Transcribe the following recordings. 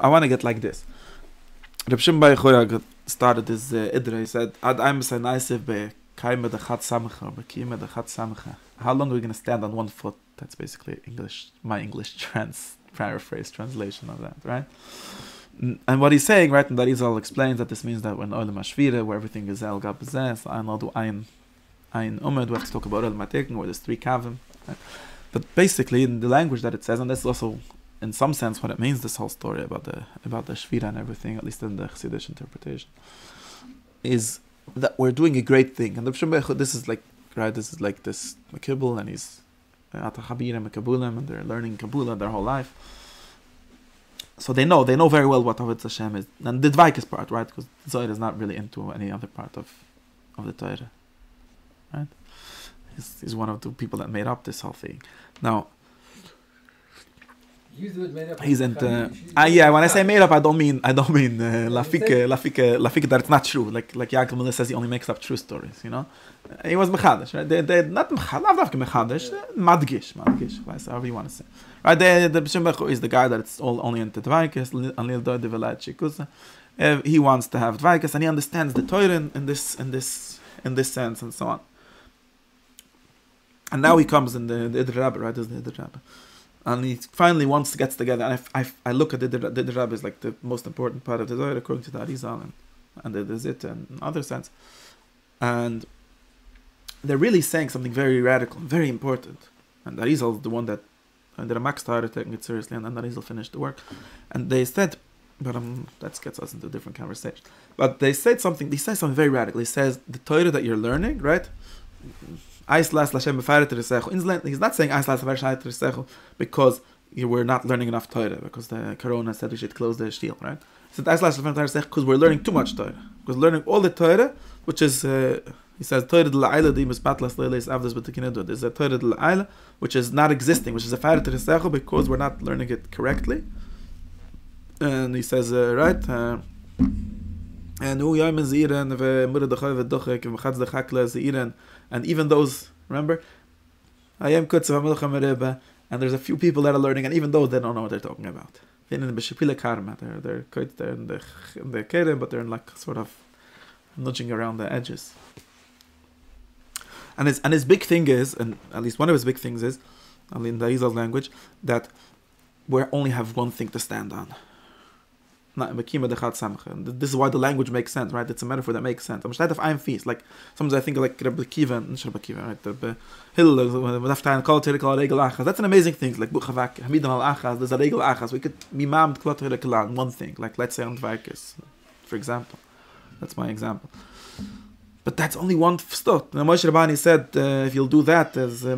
I want to get like this. Reb Shimon Bar Yochai started his idra. He said, "Ad I'm a naisiv be kaima dechat samcha, b'kiuma dechat samcha." How long are we going to stand on one foot? That's basically English, my English paraphrase translation of that, right? And what he's saying, right, and that Izal explains that this means that when Olam Hashvira, where everything is El Gab Zeh, Ein Lodu Ein Umed, we have to talk about Olam Hatikin, where there's 3 kavim. Right? But basically, in the language that it says, and that's also, in some sense, what it means, this whole story about the Shvira and everything, at least in the Chassidish interpretation, is that we're doing a great thing. And this is like, right, this is like this Makibul, and he's Atachabir and Makabulim, and they're learning Kabbalah their whole life. So they know very well what Avodas Hashem is. And the Dvaikus part, right? Because Zohar is not really into any other part of the Torah. Right? He's one of the people that made up this whole thing. Now, he's into yeah, when I say made up, I don't mean lafike that it's not true. Like Yaakov Miller says, he only makes up true stories, you know. He was mechadish, right? They not mechadish, madgish, however you want to say. Right? The B'Shem is the guy that it's all only into Dvaikus, Anil Doi Develat Shikusa. He wants to have Dvaikus, and he understands the Torah in this sense, and so on. And now he comes in the Idr Rabbi, right? There's the Idr Rabbi. And he finally gets together, and I look at the Idr Rabbi as like the most important part of the Torah, according to the Arizal and the Zit and in other sense. And they're really saying something very radical, very important. And the Arizal is the one that, and the Ramak started taking it seriously, and then the Arizal finished the work. And they said, but that gets us into a different conversation. But they say something very radical. He says, the Torah that you're learning, right? He's not saying because you were not learning enough Torah, because the Corona said we should close the shtil, right? He said because we're learning too much Torah. Because learning all the Torah, which is, he says, Torah de la'ayla di'im espatlas leilis avdas b'tekinedu. There's a Torah de la'ayla, which is not existing, which is a fire to because we're not learning it correctly. And he says, right? And even those, remember, and there's a few people that are learning, and even those, they don't know what they're talking about. They're in the karma, they're in the kerem, but they're in like sort of nudging around the edges. And his big thing is, and at least one of his big things is, in the Izal's language, that we only have one thing to stand on. And this is why the language makes sense, right? It's a metaphor that makes sense. Like sometimes I think like Rabbi Kiva, right? That's an amazing thing. Like there's a regel achas. We could mimam one thing. Like let's say on Dvaikus, for example. That's my example. But that's only one stot. Now Moshe Rabbani said, if you'll do that, as right?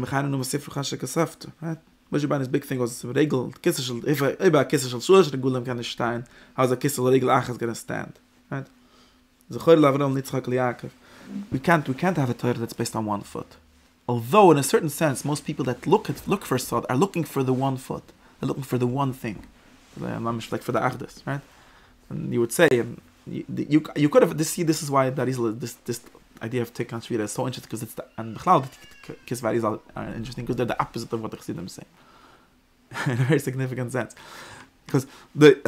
Moshe Rabbani's big thing was regel kissel. If a kissel shush regulam can stand, how's a kissel regel achas gonna stand? Right? We can't have a Torah that's based on one foot. Although in a certain sense, most people that look for sod are looking for the one foot. They're looking for the one thing. Like for the achdus, right? And you would say, you could have this is why that is this idea of Tikkun Shvira is so interesting, because it's and B'chlal Kisvar is interesting because they're the opposite of what the Chassidim say in a very significant sense. Because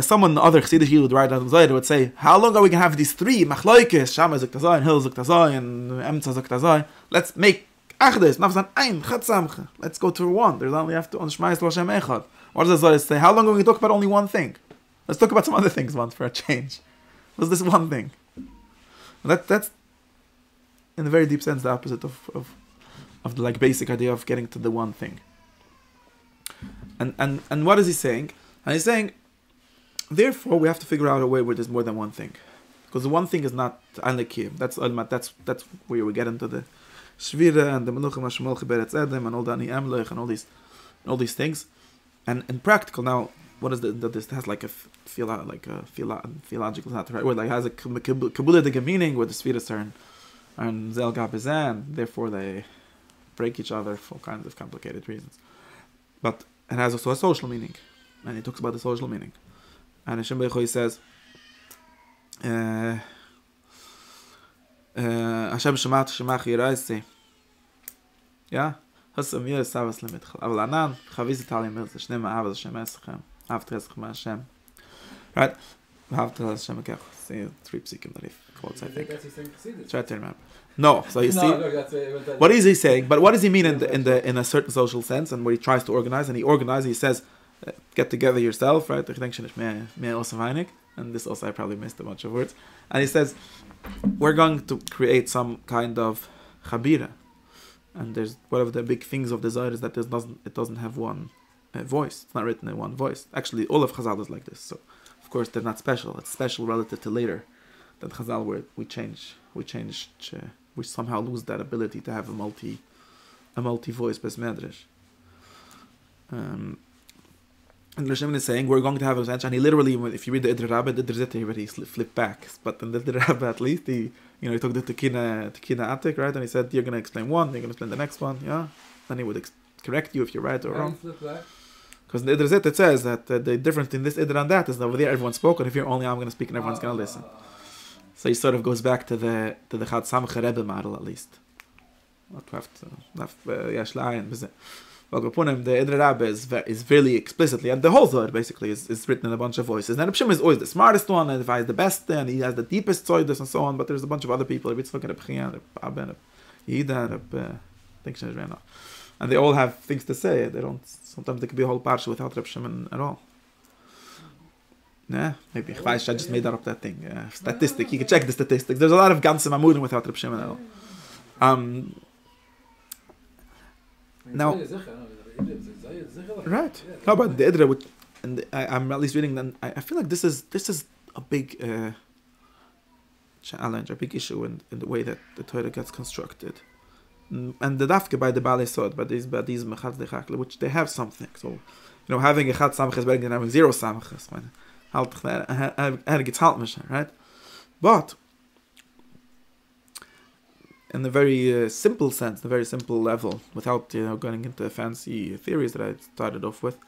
someone other Chassidish would write on Zohar would say, how long are we going to have these 3 Machloikes, Shammai Zok Tazai, and Hil Zok Tazai, and Emtza Zok Tazai? Let's make Achdus, Nafzan Ein, Chat Samcha. Let's go to one. There's only have to on Shema Yisrael Hashem Echad. What does the Zohar say? How long are we going to talk about only one thing? Let's talk about some other things once for a change. What's this one thing? That's in a very deep sense the opposite of the like basic idea of getting to the one thing. And what is he saying? And he's saying, therefore we have to figure out a way where there's more than one thing, because the one thing is not anikim. That's where we get into the shvira and the menucha mashmol chiberetz edem and all the ani emlech and all these things. And in practical now, what is that this has like a theological, not right word, like has a kabbalah meaning where the spheres are and zel gabizan, therefore they break each other for all kinds of complicated reasons. But it has also a social meaning, and he talks about the social meaning. And Hashem B'Choy says, Hashem Shemat Shemach Yiraisi, yeah, Hashem Yir Savas Lemitchal Aval Anan Chaviz Italim Milz Shnei Ma'av Hashem Eschem Avtreschem Hashem. right? See 3 psikim that he quotes, I think. Try to remember. No, so you see, what is he saying? But what does he mean in a certain social sense, and where he tries to organize, and he says, get together yourself, right? And this also I probably missed a bunch of words. And he says, we're going to create some kind of chabira, and there's one of the big things of desire is that it doesn't have one voice. It's not written in one voice. Actually, all of Chazal is like this. So, of course, they're not special. It's special relative to later, that Chazal where we somehow lose that ability to have a multi-voice bes medrash. And Hashem is saying we're going to have a sense, and he literally, if you read the Idra Rabbah, the Idra Zeta, he flipped back. But in the Idra Rabbah, at least he took the Tekina Atik, right? And he said you're going to explain one, you're going to explain the next one, yeah. Then he would correct you if you're right or wrong. Because in the Idra Zeta it says that the difference in this Idra and that is that over there everyone spoke, and if you're only I'm going to speak and everyone's going to listen. So he sort of goes back to the Chad Samchא Rebbe model at least. Well, the Idra Rabbah is really explicitly, and the whole Zohar basically is written in a bunch of voices. And Reb Shimon is always the smartest one, and he has the best, and he has the deepest Zohar and so on. But there's a bunch of other people. And they all have things to say. They don't. Sometimes there could be a whole parsha without Reb Shimon at all. Yeah, maybe I just made up that thing. Statistic. You can check the statistics. There's a lot of ganzim amudim without Reb Shimon at all. Now, right? How about the Idra? Which, and I'm at least reading. Then I feel like this is a big challenge, a big issue in the way that the Torah gets constructed, and the dafke by the Baalei Sod, by these mechad dechakle, which they have something. So, having a chat samach is better than having 0 samachas. Right? But in the very simple sense, the very simple level, without going into fancy theories that I started off with,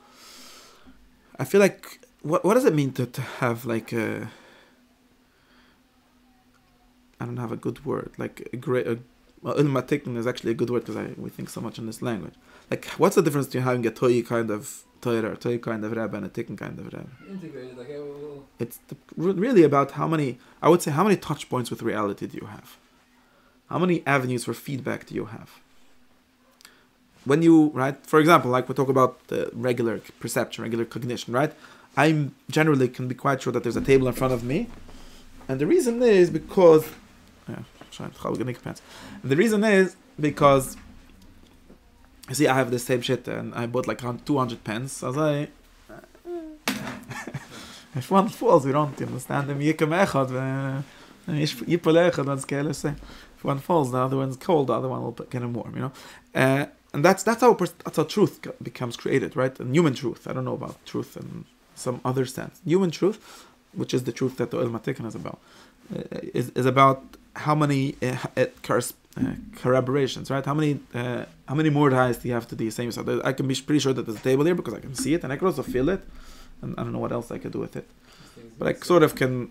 I feel like what does it mean to have like I don't have a good word, like imatik is actually a good word because we think so much in this language. Like, what's the difference between having a toy kind of Torah, toy kind of Rebbe, and a tikkun kind of Rebbe? Integrated, it's really about how many touch points with reality do you have? How many avenues for feedback do you have? When you, right, for example, like we talk about regular perception, regular cognition, right? I generally can be quite sure that there's a table in front of me. And the reason is because, you see, I have the same shit and I bought like around 200 pens. As if one falls, we don't understand them. If one falls, the other one's cold, the other one will get him warm, And that's how truth becomes created, right? And human truth. I don't know about truth in some other sense. Human truth, which is the truth that the Ilmatikon is about, is about how many corroborations, right? How many more eyes do you have to do the same? So I can be pretty sure that there's a table here because I can see it, and I can also feel it, and I don't know what else I could do with it, but I sort of can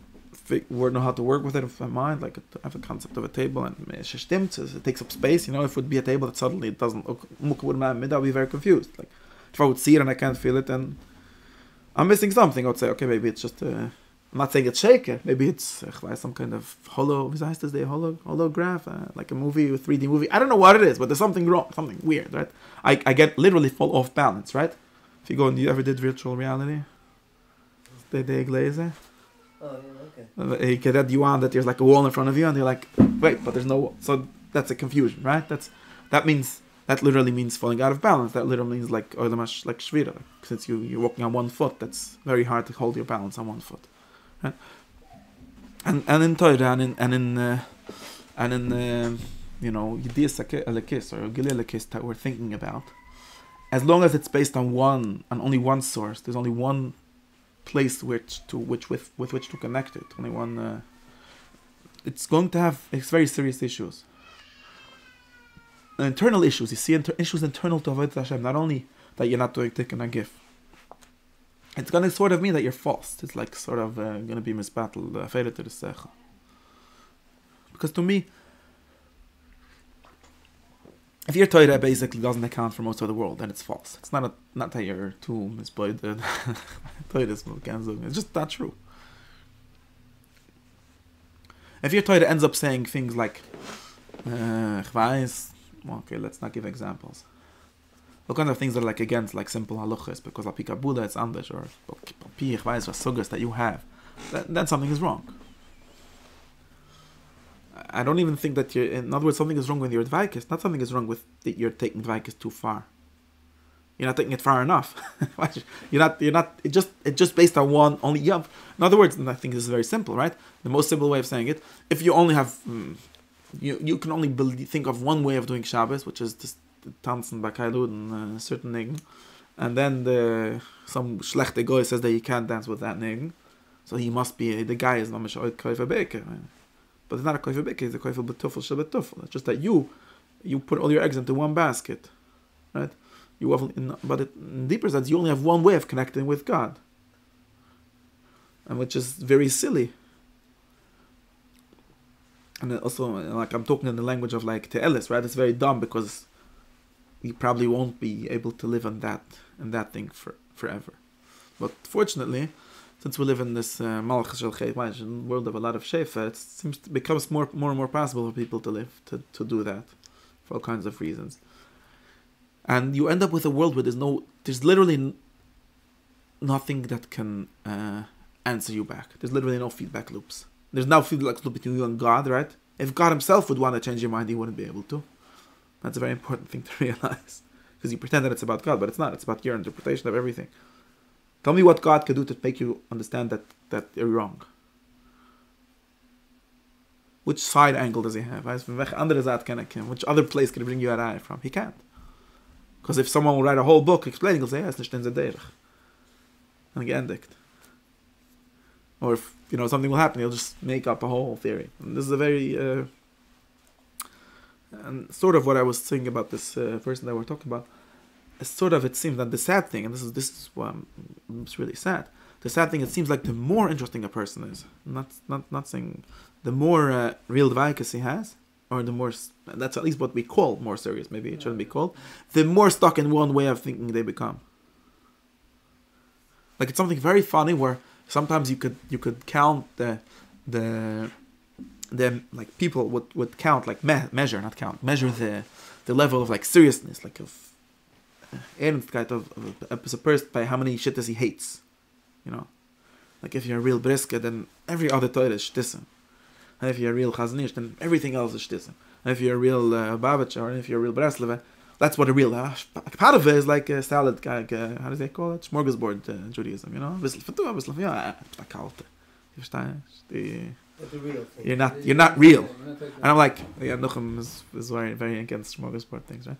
know how to work with it in my mind. Like I have a concept of a table, and it takes up space. If it would be a table that suddenly it doesn't look, I'll be very confused. Like if I would see it and I can't feel it, then I'm missing something. I would say, okay, maybe it's just I'm not saying it's shaken. Maybe it's some kind of holograph, like a movie, a 3D movie. I don't know what it is, but there's something wrong, something weird, right? I get literally fall off balance, right? If you go and you ever did virtual reality, they glaze. Oh, yeah, okay. You get that yuan that there's like a wall in front of you, and you're like, wait, but there's no wall. So that's a confusion, right? That literally means falling out of balance. That literally means like oilamash, like shvira. Since you're walking on one foot, that's very hard to hold your balance on one foot. Right? And in Torah and in Yidiyas Alekis or Gilei Alekis that we're thinking about, as long as it's based on only one source, there's only one place with which to connect it. Only one. It's going to have very serious issues. Internal issues. You see, issues internal to Avodas Hashem. Not only that you're not doing tikkun and gif. It's going to sort of mean that you're false. It's like sort of going to be misbattled, faded to the sechel. Because to me, if your Torah basically doesn't account for most of the world, then it's false. It's not that you're too misboid. It's just not true. If your Torah ends up saying things like, okay, let's not give examples. What kind of things are like against like simple halachas, because la pikabula it's anders, or pi sugas that you have, then something is wrong. I don't even think that in other words, something is wrong with your advikas. Not something is wrong with that you're taking advikas too far. You're not taking it far enough. You're not. It just based on one only. In other words, and I think this is very simple, right? The most simple way of saying it: if you only have, you can only think of one way of doing Shabbos, which is just tanzen bakailud and a certain nign, and then some schlechte guy says that you can't dance with that nign, so he must be the guy is not a koifa beker, but it's not a koifa beker; it's a koifa betufel shabetufel. It's just that you put all your eggs into one basket, right? You have, but in deeper sense, you only have one way of connecting with God, and which is very silly. And also, like I'm talking in the language of like Te'elis, right? It's very dumb because you probably won't be able to live on that thing forever. But fortunately, since we live in this Malchus Shel Chet world of a lot of Shefa, it becomes more and more possible for people to live to do that for all kinds of reasons. And you end up with a world where there's literally nothing that can answer you back. There's literally no feedback loops. There's no feedback loop between you and God, right? If God himself would want to change your mind, he wouldn't be able to. That's a very important thing to realize. Because you pretend that it's about God, but it's not. It's about your interpretation of everything. Tell me what God could do to make you understand that you're wrong. Which side angle does he have? Which other place can he bring you an eye from? He can't. Because if someone will write a whole book explaining, he'll say, yes, nicht in der Derech. And geendigt. Or if, something will happen, he'll just make up a whole theory. And this is a very, and sort of what I was saying about this person that we're talking about, it seems that the sad thing, and this is what it's really sad, the sad thing, it seems like the more interesting a person is, not saying, the more real dvaikas he has, or the more, that's at least what we call more serious, maybe it shouldn't be called, the more stuck in one way of thinking they become. Like it's something very funny where sometimes you could count the like people would count like measure the level of like seriousness, like of ernstkeit of a person by how many shittas he hates, like if you're a real brisker, then every other Torah is shtissen. And if you're a real chaznish, then everything else is shtissen. And if you're a real babach, or if you're a real bresleva, that's what a real part of it is like a salad, how do they call it? Smorgasbord Judaism, You're not real. And I'm like, yeah, Nuchem is very, very against smorgasbord things, right?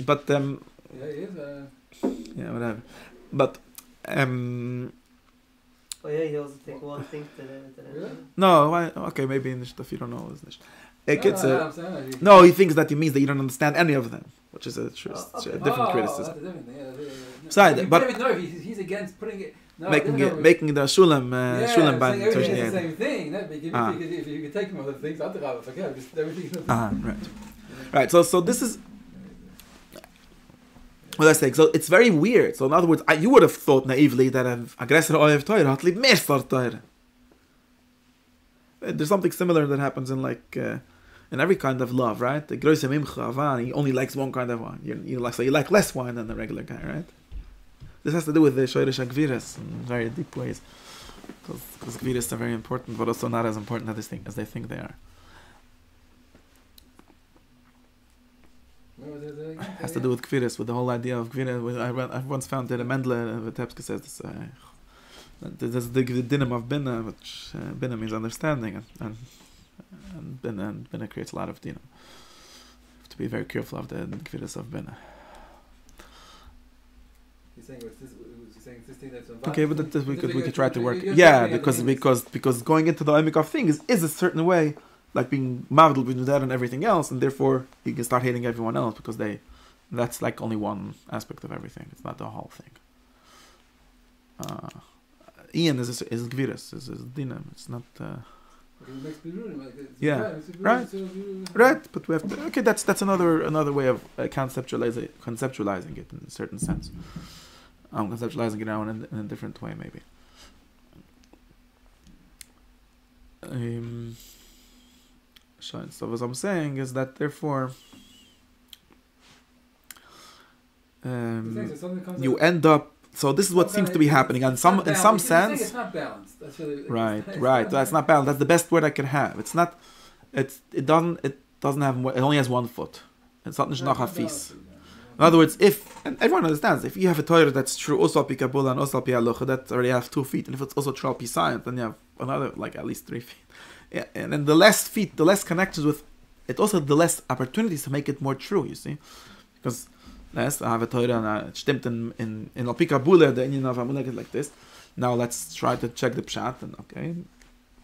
But whatever. But oh yeah, he also take one thing to the no, okay, maybe in the stuff you don't know is nicht. No, he thinks that it means that you don't understand any of them, which is a different criticism. Besides, but he's against putting it. Making the shulam by the same thing. If you could take him other things, I'd rather forget. Just everything. Right. So this is. Well, let's say, so it's very weird. So in other words, you would have thought naively that an aggressor oyev Torah hat lieb mehr for Torah. There's something similar that happens in like in every kind of love, right? The groise mimcha avan, he only likes one kind of wine. You like less wine than the regular guy, right? This has to do with the shoyrish agviras in very deep ways, because gviras are very important, but also not as important as they think they are. Has to do with Kviris, with the whole idea of Kviris. I once found that a Mendele Vitebska says this, there's the dinam of Bina, which Bina means understanding, and Bina creates a lot of dinam. You have to be very careful of the Kviris of Bina. He's saying it's this thing that's on. Okay, but we could try to work. Yeah, because going into the Oimik of thing is a certain way. Like being mavdil between that and everything else, and therefore you can start hating everyone else because that's like only one aspect of everything. It's not the whole thing. Ian is gvirus, is dinam. It's not. Right. But we have to. Okay, that's another way of conceptualizing it in a certain sense. I'm conceptualizing it now in a different way, maybe. So what I'm saying is that therefore you end up. So this is what seems to be happening, and in some sense, it's not balanced. That's really, right. That's not balanced. That's the best word I can have. It's not. It doesn't have. It only has one foot. It's not noch hafis. In other words, and everyone understands, if you have a Torah that's true also al pi Kabbalah and also al pi halacha, that already have 2 feet, and if it's also true al pi science, then you have another at least 3 feet. Yeah, and then the less feet, the less connections with it, also the less opportunities to make it more true. You see, because I have a Torah and it stimmt in al pi Kabbalah, the Indian of Amulet is like this. Now let's try to check the pshat, and okay,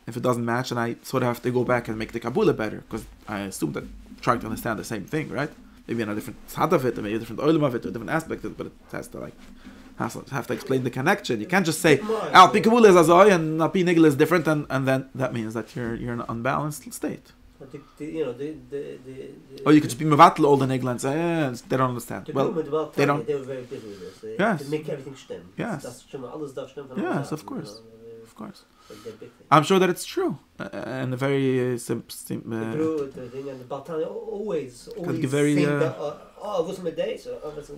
if it doesn't match, and I sort of have to go back and make the Kabbalah better, because I assume that trying to understand the same thing, right? Maybe in a different side of it, or maybe a different oilum of it, or a different aspect of it, but it has to have to explain the connection. You can't just say al pi Kabbalah is azoy and al pi nigel is different, and then that means that you're in an unbalanced state. Or you could just be mevatel all the nigel and say they don't understand. Well, they don't. They were very busy with this. Yes. To make everything stem. Yes. Yes, of course. I'm sure that it's true, and a very simple. The thing and the Baltani always give very.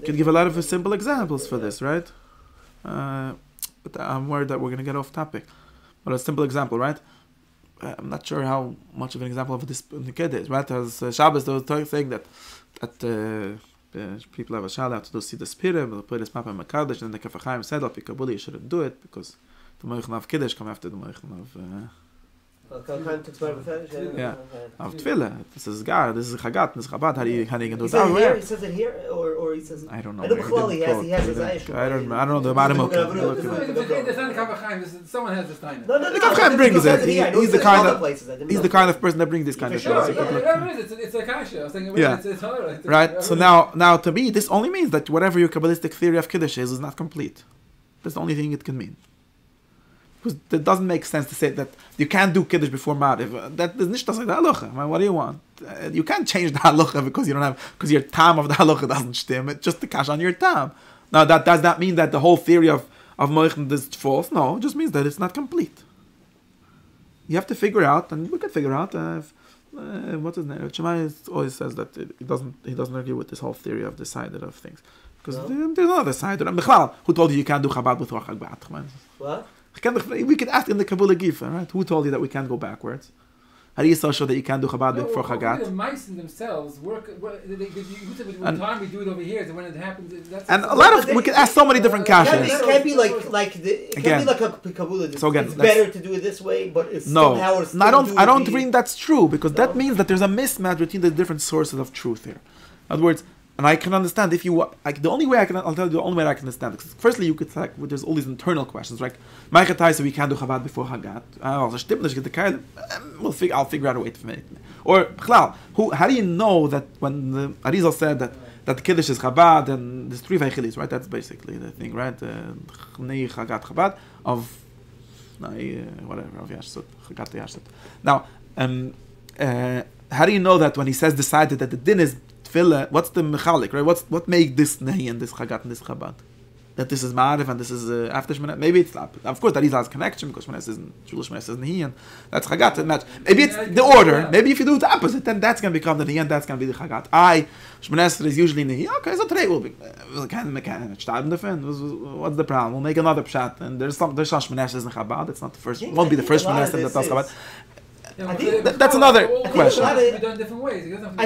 Could give a lot of simple examples for this, right? But I'm worried that we're going to get off topic. But a simple example, right? I'm not sure how much of an example of this in the kid is, right? As Shabbos, they were saying that people have a shout out to do see the spirit, they'll put this map in Makadosh, and the Kafachayim said, "Al pi Kabbalah, you shouldn't do it because the Moichen of Kiddush come after the Moichen of of Tefillah. This is Gar, this is Chagat, this is Chabad. How do you do that? He says it here, or he says. I don't know. I know he has his eyes. I don't know the Marimok. Someone has this time. No. The Kafachayim brings it. He's the kind of person that brings this kind of things. It's a kasha. It's hard. Right. So now to me, this only means that whatever your Kabbalistic theory of Kiddush is not complete. That's the only thing it can mean. Because it doesn't make sense to say that you can't do Kiddush before Mariv. That is nicht das the halacha. What do you want? You can't change the halacha because your tam of the halacha doesn't stem. It's just the cash on your tam. Now that does that mean that the whole theory of Moichen is false? No, it just means that it's not complete. You have to figure out, and we can figure out. What's his name? Shemai always says that he doesn't agree with this whole theory of the side of things because there's another side. Who told you can't do Chabad with Rochag B'at? What? We could ask in the Kabbalah Gifa, right? Who told you that we can't go backwards? How do you so sure that you can't do Chabad before Chagat? The mice themselves work. When time we do it over here, and when it happens, and a lot of we can ask so many different kashas. It can't be like a Kabbalah. So again, it's better to do it this way, but it's somehow. No, I don't think that's true because that means that there's a mismatch between the different sources of truth here. In other words. And I can understand if you like the only way I'll tell you the only way I can understand. Because firstly, you could like there's all these internal questions like Ma'achatai so we can't do Chabad before Hagat. I'll figure out a way to make it. Or how do you know that when the Arizal said that the Kiddush is Chabad and there's 3 Veichilis, right? That's basically the thing, right? Chnei Chagat Chabad of whatever of Yashsut Chagat Yashsut. Now, how do you know that when he says decided that the din is what's the mechalik, right? What make this nahi and this chagat and this chabad? That this is ma'arif and this is after Shemana. Maybe it's of course that is has connection because Shemana isn't Shul Shemana isn't nahi and that's chagat and match. Maybe it's the order. Maybe if you do it the opposite, then that's going to become the nahi and that's going to be the chagat. Shemana is usually nahi. Okay, so today we'll what's the problem? We'll make another pshat and there's some Shemana is in chabad. It's not the first. Won't be the first Shemana that does chabad. I think that's another question. I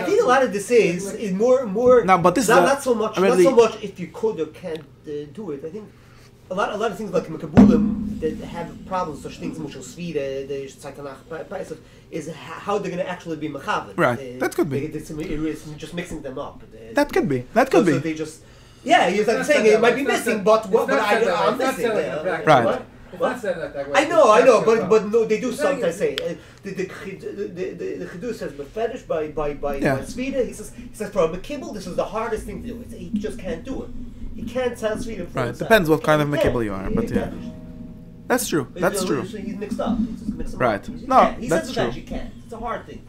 think a lot of this is more. No, but this not so much if you could or can't do it. I think a lot of things like Mekabulim that have problems, such things much as Svida, the Tzaitanach, is how they're going to actually be mechaber. Right, that could be. It's just mixing them up. That could be. So they just you're saying it might be missing, but I'm missing. Right. I know, but no, they do sometimes say the Chiddush says befetish by Svida. He says for a Mekibel, this is the hardest thing to do. He just can't do it. He can't tell Svida. Right, depends what kind of Mekibel you are, but yeah, that's true. That's true. He's mixed up. Right? No, that's true. He can't. It's a hard thing.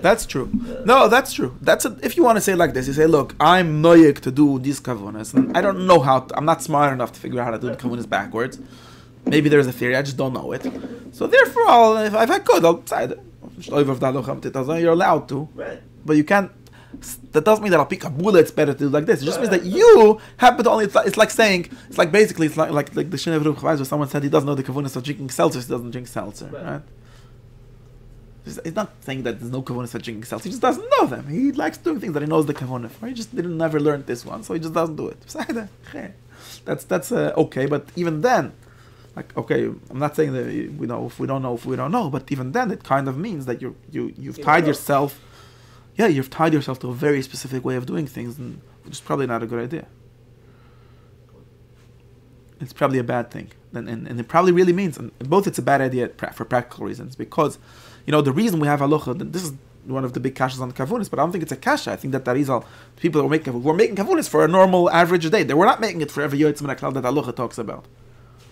That's true. No, that's true. If you want to say it like this, you say, look, I'm noyek to do these kavunas, and I don't know how. I'm not smart enough to figure out how to do the kavunas backwards. Maybe there's a theory, I just don't know it. So therefore, if I could, I'll decide it. You're allowed to, Right. but you can't. That doesn't mean that I'll pick a bullet. It's better to do like this. It just means that you happen to only. It's like saying. It's like basically. It's like the Shinei V'Ruch where someone said he doesn't know the kavunas of drinking seltzer. So he doesn't drink seltzer, right? He's not saying that there's no kavunas for drinking seltzer. He just doesn't know them. He likes doing things that he knows the kavunas for. He just didn't never learn this one, so he just doesn't do it. That's okay, but even then, like okay, I'm not saying that we know if we don't know, but even then, it kind of means that you've tied yourself. Yeah, you've tied yourself to a very specific way of doing things, which is probably not a good idea. It's probably a bad thing, and it probably really means, and both it's a bad idea for practical reasons, because, the reason we have halacha, this is one of the big kashas on the kavunis, but I don't think it's a kasha. I think that is all people who are making kavunis for a normal average day. They were not making it for every yotzim and that halacha talks about.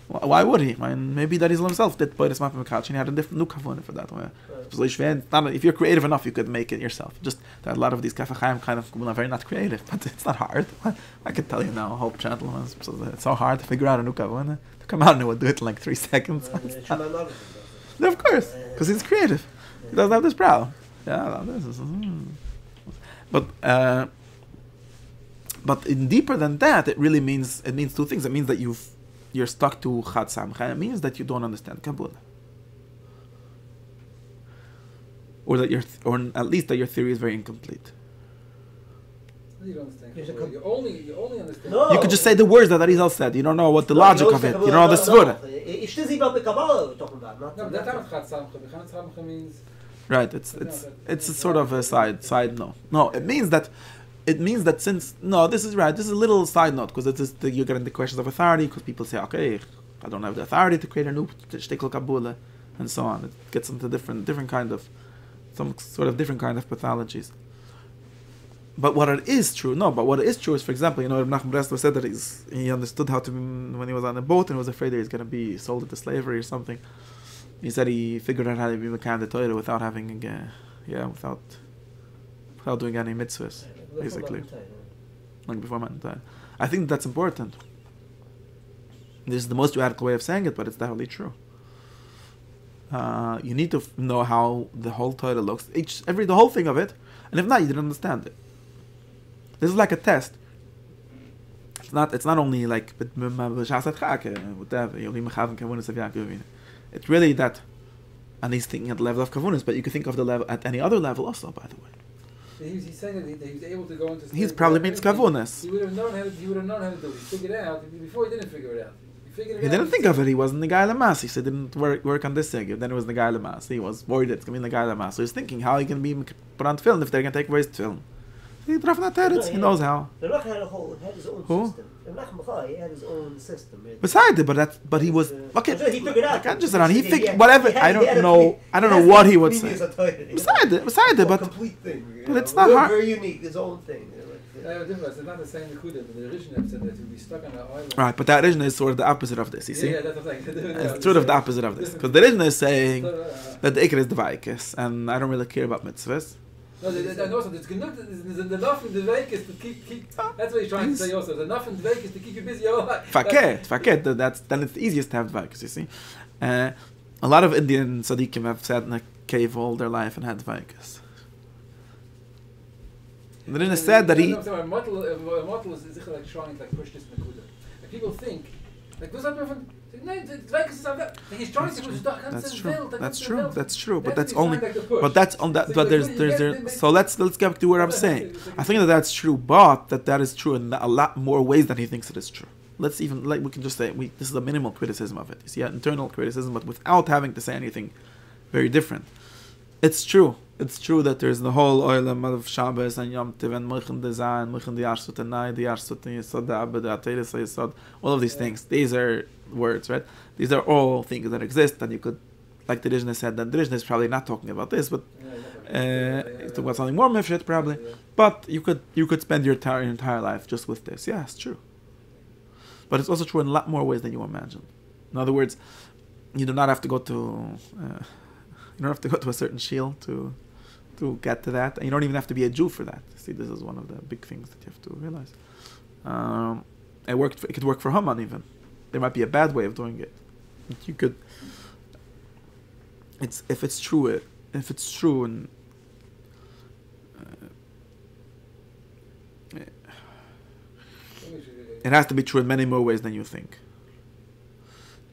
Why would he? I mean, maybe that is himself did by the smart and he had a different new kavuna for that. If you're creative enough, you could make it yourself. Just that a lot of these kafachayim kind of are very not creative, but it's not hard. I could tell you now, a whole gentleman. It's so hard to figure out a new kavuna. To come out and it would do it in like 3 seconds. Of course, because he's creative. He doesn't have this problem. Yeah, this is. But in deeper than that, it means two things. It means that you're stuck to Chad Samchah. It means that you don't understand Kabbalah, or at least that your theory is very incomplete. You don't understand Kabbalah. You only understand. No. You could just say the words that Arizal said. You don't know what the logic of it. You don't know the svura. It's just about the Kabbalah we're talking about. No, but that's not Chad Samchah. Chad Samchah means. Right. It's a sort of a side note. No, it means that since this is right. This is a little side note because you're getting the questions of authority because people say, okay, I don't have the authority to create a new shtickle Kabbalah, and so on. It gets into different kind of different kind of pathologies. But what it is true is, for example, Reb Nachman Breslau said that he understood how to when he was on a boat and was afraid that he's going to be sold into slavery or something. He said he figured out how to be Mekan Torah without having without doing any mitzvahs. Basically, long before Matan Torah. I think that's important. This is the most radical way of saying it, but it's definitely true. You need to know how the whole Torah looks, the whole thing of it, and if not, you didn't understand it. This is like a test. It's not only like it's really that, and he's thinking at the level of kavunas, but you can think of the level at any other level also. By the way. He's saying that he was able to go into. He's probably means kavunas. He would have known how to do it. He figured it out before. He didn't figure it out. He didn't think of it. He wasn't the guy Lamas. He said didn't work on this segment. Then it was the guy Lamas. He was worried it's going to be the guy Lamas. So he's thinking how he can be put on film if they're going to take away his film. He knows how. The Rach had his own system. The Rach had his own system. Beside it, but he was okay. He figured out. I can't just sit on. He figured whatever. I don't know what he would say. Beside it, but complete thing. But it's not hard. Very unique. His own thing. It's not the same Nakuda, but the original said that to be stuck on the island. Right, but the original is sort of the opposite of this. You see? Yeah, that's what I'm saying. It's sort of the opposite of this, because the original is saying that the ikr is the vaikis, and I don't really care about mitzvahs. No, and also there's enough in the Vegas to keep. That's what he's trying to say. Also, there's enough in the Vegas to keep you busy all life. Faket. Then it's the easiest to have Dvaikus. You see, a lot of Indian tzaddikim have sat in a cave all their life and had Dvaikus. The Rinna said that he. Mortal is like trying to push this Nakuda. Like people think, like those are different. He's trying to push that. That's true. But that's only. But that's on that. But there's. So let's get back to what I'm saying. I think that's true, but that is true in a lot more ways than he thinks it is true. Let's even we can just say this is a minimal criticism of it. You see, internal criticism, but without having to say anything very different. It's true. It's true that there's the whole oilam of Shabbos and Yom Tov and Mochen Dezayin, Mochen Diyarsut and Nai, Diyarsut and Yisod, Abed, Ateiris, Yisod, all of these things. These are words, right? These are all things that exist, and you could, like the Rishna said, that the Rishna is probably not talking about this, but he's talking about something more mifshit, probably. But you could spend your entire life just with this. Yeah, it's true. But it's also true in a lot more ways than you imagine. In other words, you do not have to go to a certain shield to get to that, and you don't even have to be a Jew for that. See, this is one of the big things that you have to realize. It could work for Haman even. There might be a bad way of doing it. You could. If it's true, if it's true, and it has to be true in many more ways than you think.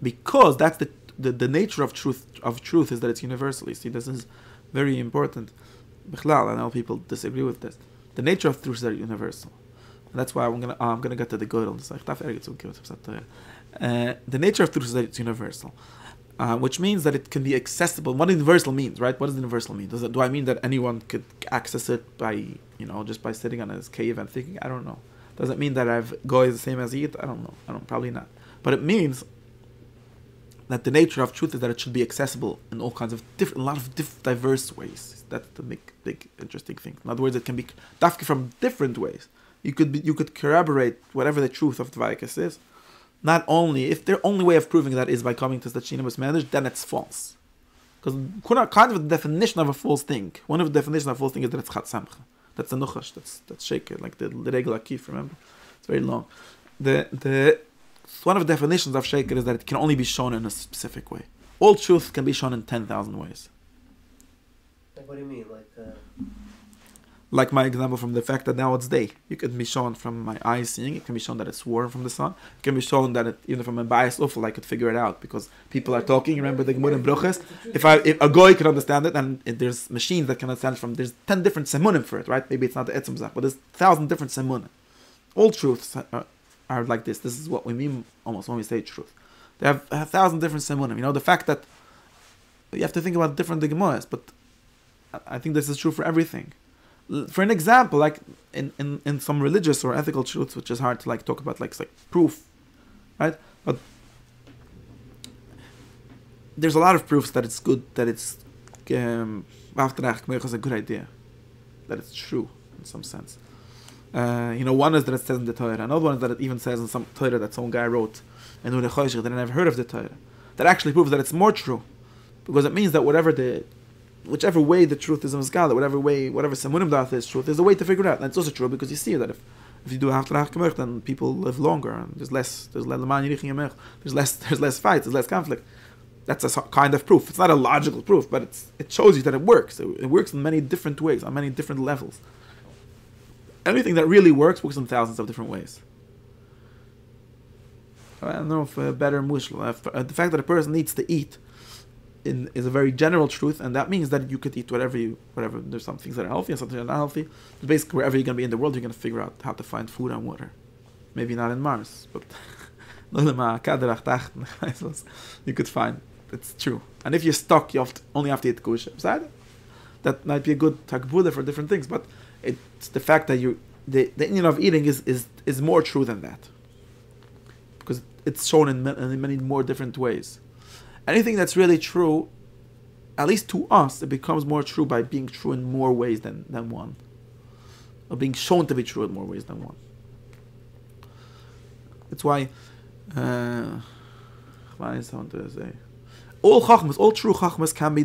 Because that's the nature of truth. Of truth is that it's universal. You see, this is very important. I know people disagree with this. The nature of truth is that it's universal. And that's why I'm gonna get to the good. The nature of truth is that it's universal, which means that it can be accessible. What universal means, right? What does universal mean? Do I mean that anyone could access it by, just by sitting on his cave and thinking? I don't know. Does it mean that I've goy is the same as Yid? I don't know. Probably not. But it means that the nature of truth is that it should be accessible in all kinds of diverse ways. That's the big interesting thing. In other words, it can be dafki from different ways. You could corroborate whatever the truth of Dvaikas is. Not only if their only way of proving that is by coming to the Shina managed, then it's false. Because kind of the definition of a false thing. One of the definitions of a false thing is that it's chat samcha. That's the nuchash. That's shaker, like the regular kif. Remember, it's very long. One of the definitions of shaker is that it can only be shown in a specific way. All truth can be shown in 10,000 ways. Like what do you mean, Like my example from the fact that now it's day. It can be shown from my eyes seeing. It can be shown that it's warm from the sun. It can be shown that even from a biased awful, I could figure it out because people are talking. Remember the Gemara in Bruches? If a goy can understand it, and there's machines that can understand it from, there's 10 different semunim for it, right? Maybe it's not the etzem zach, but there's 1,000 different semunim. All truths are like this. This is what we mean almost when we say truth. They have 1,000 different semunim. The fact that you have to think about different Gemaras, but I think this is true for everything. For an example, like in some religious or ethical truths, which is hard to talk about, like proof, right? But there's a lot of proofs that it's good, that it's a good idea, that it's true in some sense. One is that it says in the Torah. Another one is that it even says in some Torah that some guy wrote, and that I never heard of the Torah. That actually proves that it's more true, because it means that whichever way the truth is in Skala, whatever Samunim Dath is truth, there's a way to figure it out. And it's also true because you see that if you do Haftarach then people live longer and there's less fights, there's less conflict. That's a kind of proof. It's not a logical proof, but it shows you that it works. It works in many different ways, on many different levels. Everything that really works in thousands of different ways. I don't know if better mushal. The fact that a person needs to eat is a very general truth, and that means that you could eat whatever. There's some things that are healthy and some things that are not healthy. But basically, wherever you're going to be in the world, you're going to figure out how to find food and water. Maybe not in Mars, but you could find. It's true. And if you're stuck, you only have to eat kosher. That might be a good takbula for different things, but it's the fact that the Indian of eating is more true than that, because it's shown in many more different ways. Anything that's really true, at least to us, it becomes more true by being true in more ways than one, or being shown to be true in more ways than one. That's why all chachmas, all true chachmas can be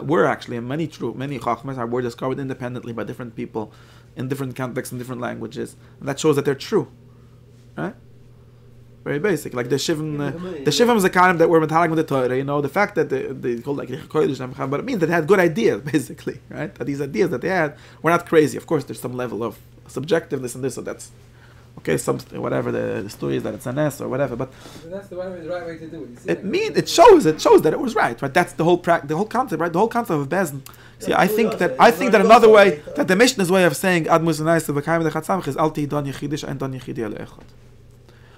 were actually, and many chachmas were discovered independently by different people in different contexts and different languages, and that shows that they're true, right? Very basic, like the shivim is a kind that were metallic with the Torah. The fact that they called but it means that they had good ideas, basically, right? That these ideas that they had were not crazy. Of course, there's some level of subjectiveness in this, so that's okay. Whatever the story is that it's an S or whatever, but that's the right way to do it. It shows that it was right? That's the whole concept, right? The whole concept of bezin. See, I think that another way, that the Mishnah's way of saying Admus and Isa v'kayim the Chatzamach is Alti Don Yechidish and Don Yechidi Elo Echad.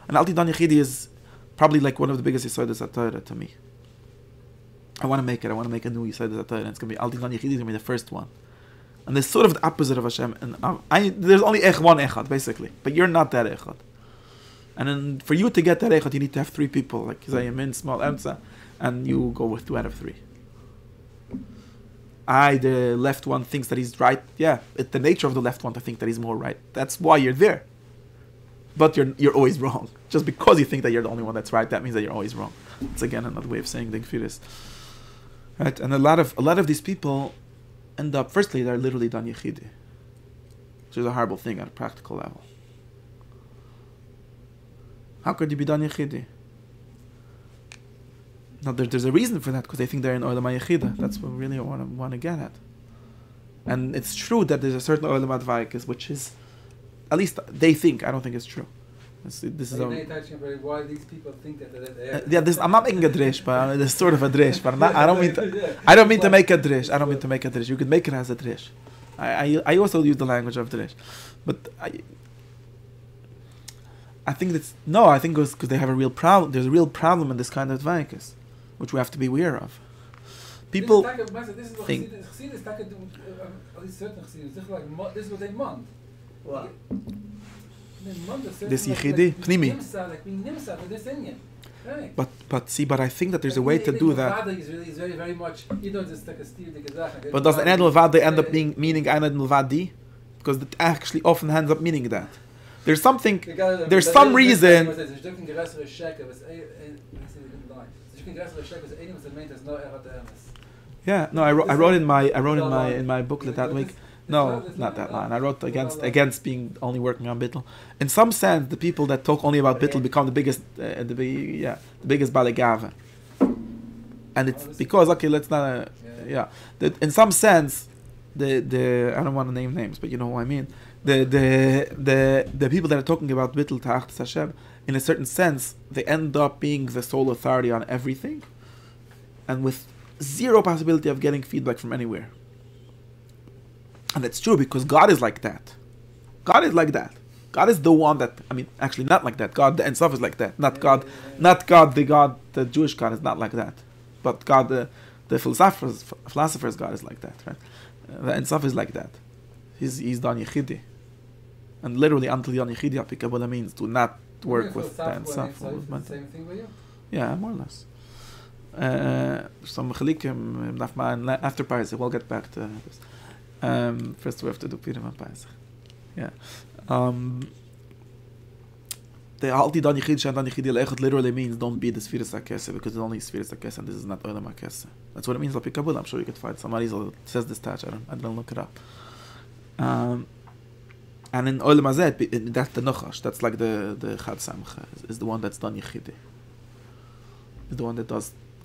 And Alti Don Yechidi is probably like one of the biggest Yisodas at Torah to me. I want to make a new Yisodas at Torah, and it's going to be Alti Don Yechidi is going to be the first one. And it's sort of the opposite of Hashem. And there's only one Echad, basically. But you're not that Echad. And then for you to get that Echad, you need to have three people, like Zayamin, Small, Emtza, and you go with 2 out of 3. The left one thinks that he's right. Yeah, it's the nature of the left one to think that he's more right. That's why you're there. But you're always wrong. Just because you think that you're the only one that's right, that means that you're always wrong. It's again another way of saying the Gfiris. Right? And a lot of these people end up, firstly, they're literally Dan Yechidi, which is a horrible thing at a practical level. How could you be Dan Yechidi? Now there's a reason for that, because they think they're in Olam HaYechida. That's what we really want to get at. And it's true that there's a certain Olam HaDvaikus, which is, at least they think. I don't think it's true. This is why these people think that. Yeah, I'm not making a drish, but it's sort of a drish. But I don't mean to make a drish. I don't mean to make a drish. You could make it as a drish. I also use the language of drish, but I think that's no. I think because they have a real problem. There's a real problem in this kind of dvaikus, which we have to be aware of. People think. This is what they want. What? This yichidi pnimi. But I think that there's a way to do that. But does an Ed Levadi end up meaning Einad Levadi? Because it actually often ends up meaning that. There's some reason. Yeah, no, I wrote in my booklet that week. No, not that line. I wrote against being only working on bittul. In some sense, the people that talk only about bittul become the biggest baligava. And it's because let's not that in some sense, the I don't want to name names, but you know what I mean. The people that are talking about bittul ta'achtas Hashem, in a certain sense, they end up being the sole authority on everything, and with zero possibility of getting feedback from anywhere. And that's true because God is like that. God is like that. God is the one that, actually not like that. God, the Ein Sof is like that. Not God, the Jewish God is not like that. But God, the philosopher's God is like that, right? The Ein Sof is like that. He's Dan Yechidi. And literally, until Dan Yechidi, B'Kabbalah means to not work with the Ein Sof. Same thing with you? Yeah, more or less. Some Chalikim, after Paisach, we'll get back to this. First we have to do Purim and Paisach. Yeah. The Alti Dan Yechid and Dan Yechid Echad literally means don't be the Sfiras HaKeseh, because it's only Sfiras HaKeseh and this is not Olam HaKeseh. That's what it means. Kabbalah. I'm sure you could find somebody who says this touch. I don't look it up. And in Olam Hazeh, that's the Nochash. That's like the Chad Samchא is the one that's Dan Yechid. Is the one that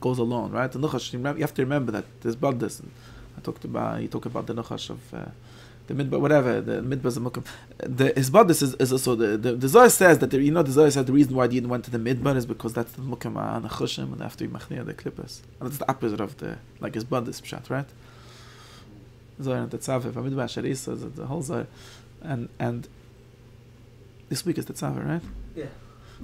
goes alone, right? The Nochash, you have to remember that there's Baddas. You talk about the Nochash of the Midbar, whatever, the Midbar Zamukim. The Isbadis is also the Zohar says that the Zohar says the reason why Yidden went to the Midbar is because that's the Mukim Anachushim and after Machnia the Klippos. And that's the opposite of the Isbadis Pshat, right? Zohar and the Tzaveh, Midbar Sharisa, the whole Zohar. And this week is the Tzaveh, right? Yeah.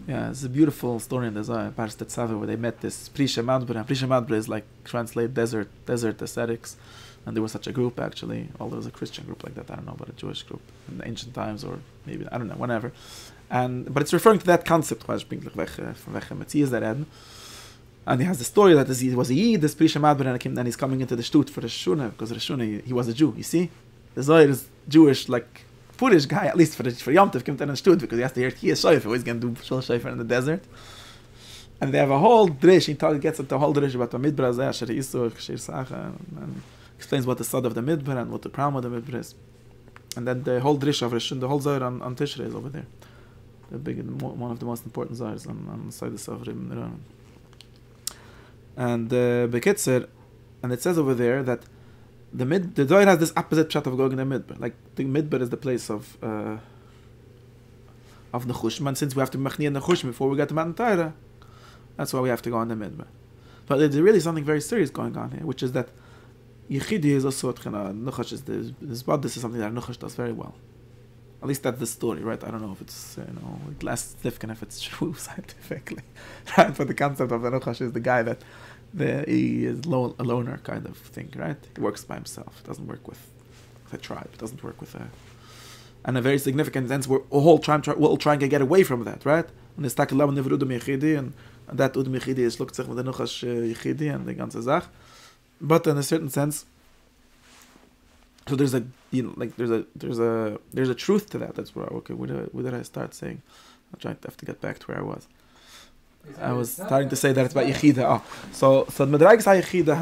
Yeah, it's a beautiful story in the Zohar, Paras Tetzaveh, where they met this Prisha Madbra. Prisha Madbra is like translate desert ascetics, and there was such a group actually. Although it was a Christian group like that, I don't know, but a Jewish group in the ancient times, or maybe I don't know, whatever. But it's referring to that concept. And he has the story that he was a Yid, this Prisha Madbra, and he's coming into the Shtut for the Shuna because the Shuna he was a Jew. You see, the Zohar is Jewish, like. Purish guy, at least for Yom Tov, comes in the Shtut because he has to hear Tchiyah Shofar. He's going to do Shul Shofar in the desert. And they have a whole drish. He gets into a whole drish about the Midbar Azeh, Asher Yisuch, Shir Sacha, and explains what the Sod of the Midbar and what the problem of the Midbar is. And then the whole drish of Rishon, the whole Zohar on Tishrei is over there. One of the most important Zohars on the side of Sofrim. And Bekitzer, and it says over there that the Zohar has this opposite pshat of going in the Midbar. Like the Midbar is the place of Nechushim, and since we have to machni in Nechushim before we get to Matan Torah, that's why we have to go on the Midbar. But there's really something very serious going on here, which is that Yechidi is also Nechush is this is something that Nechush does very well. At least that's the story, right? I don't know if it's less Tifkin if it's true scientifically, right? But the concept of the Nechush is the guy that. He is a loner kind of thing, right? He works by himself. It doesn't work with a tribe. It doesn't work with and a very significant sense, we're all trying to get away from that, right? And it's takelam never udum yechidi, and that udum yechidi is looked with the nuchash yechidi and the ganze Zach. But in a certain sense, so there's a there's a truth to that. That's where where did I start saying? I'm trying to have to get back to where I was. I was starting to say that it's about Yechida. So the Medragis HaYechida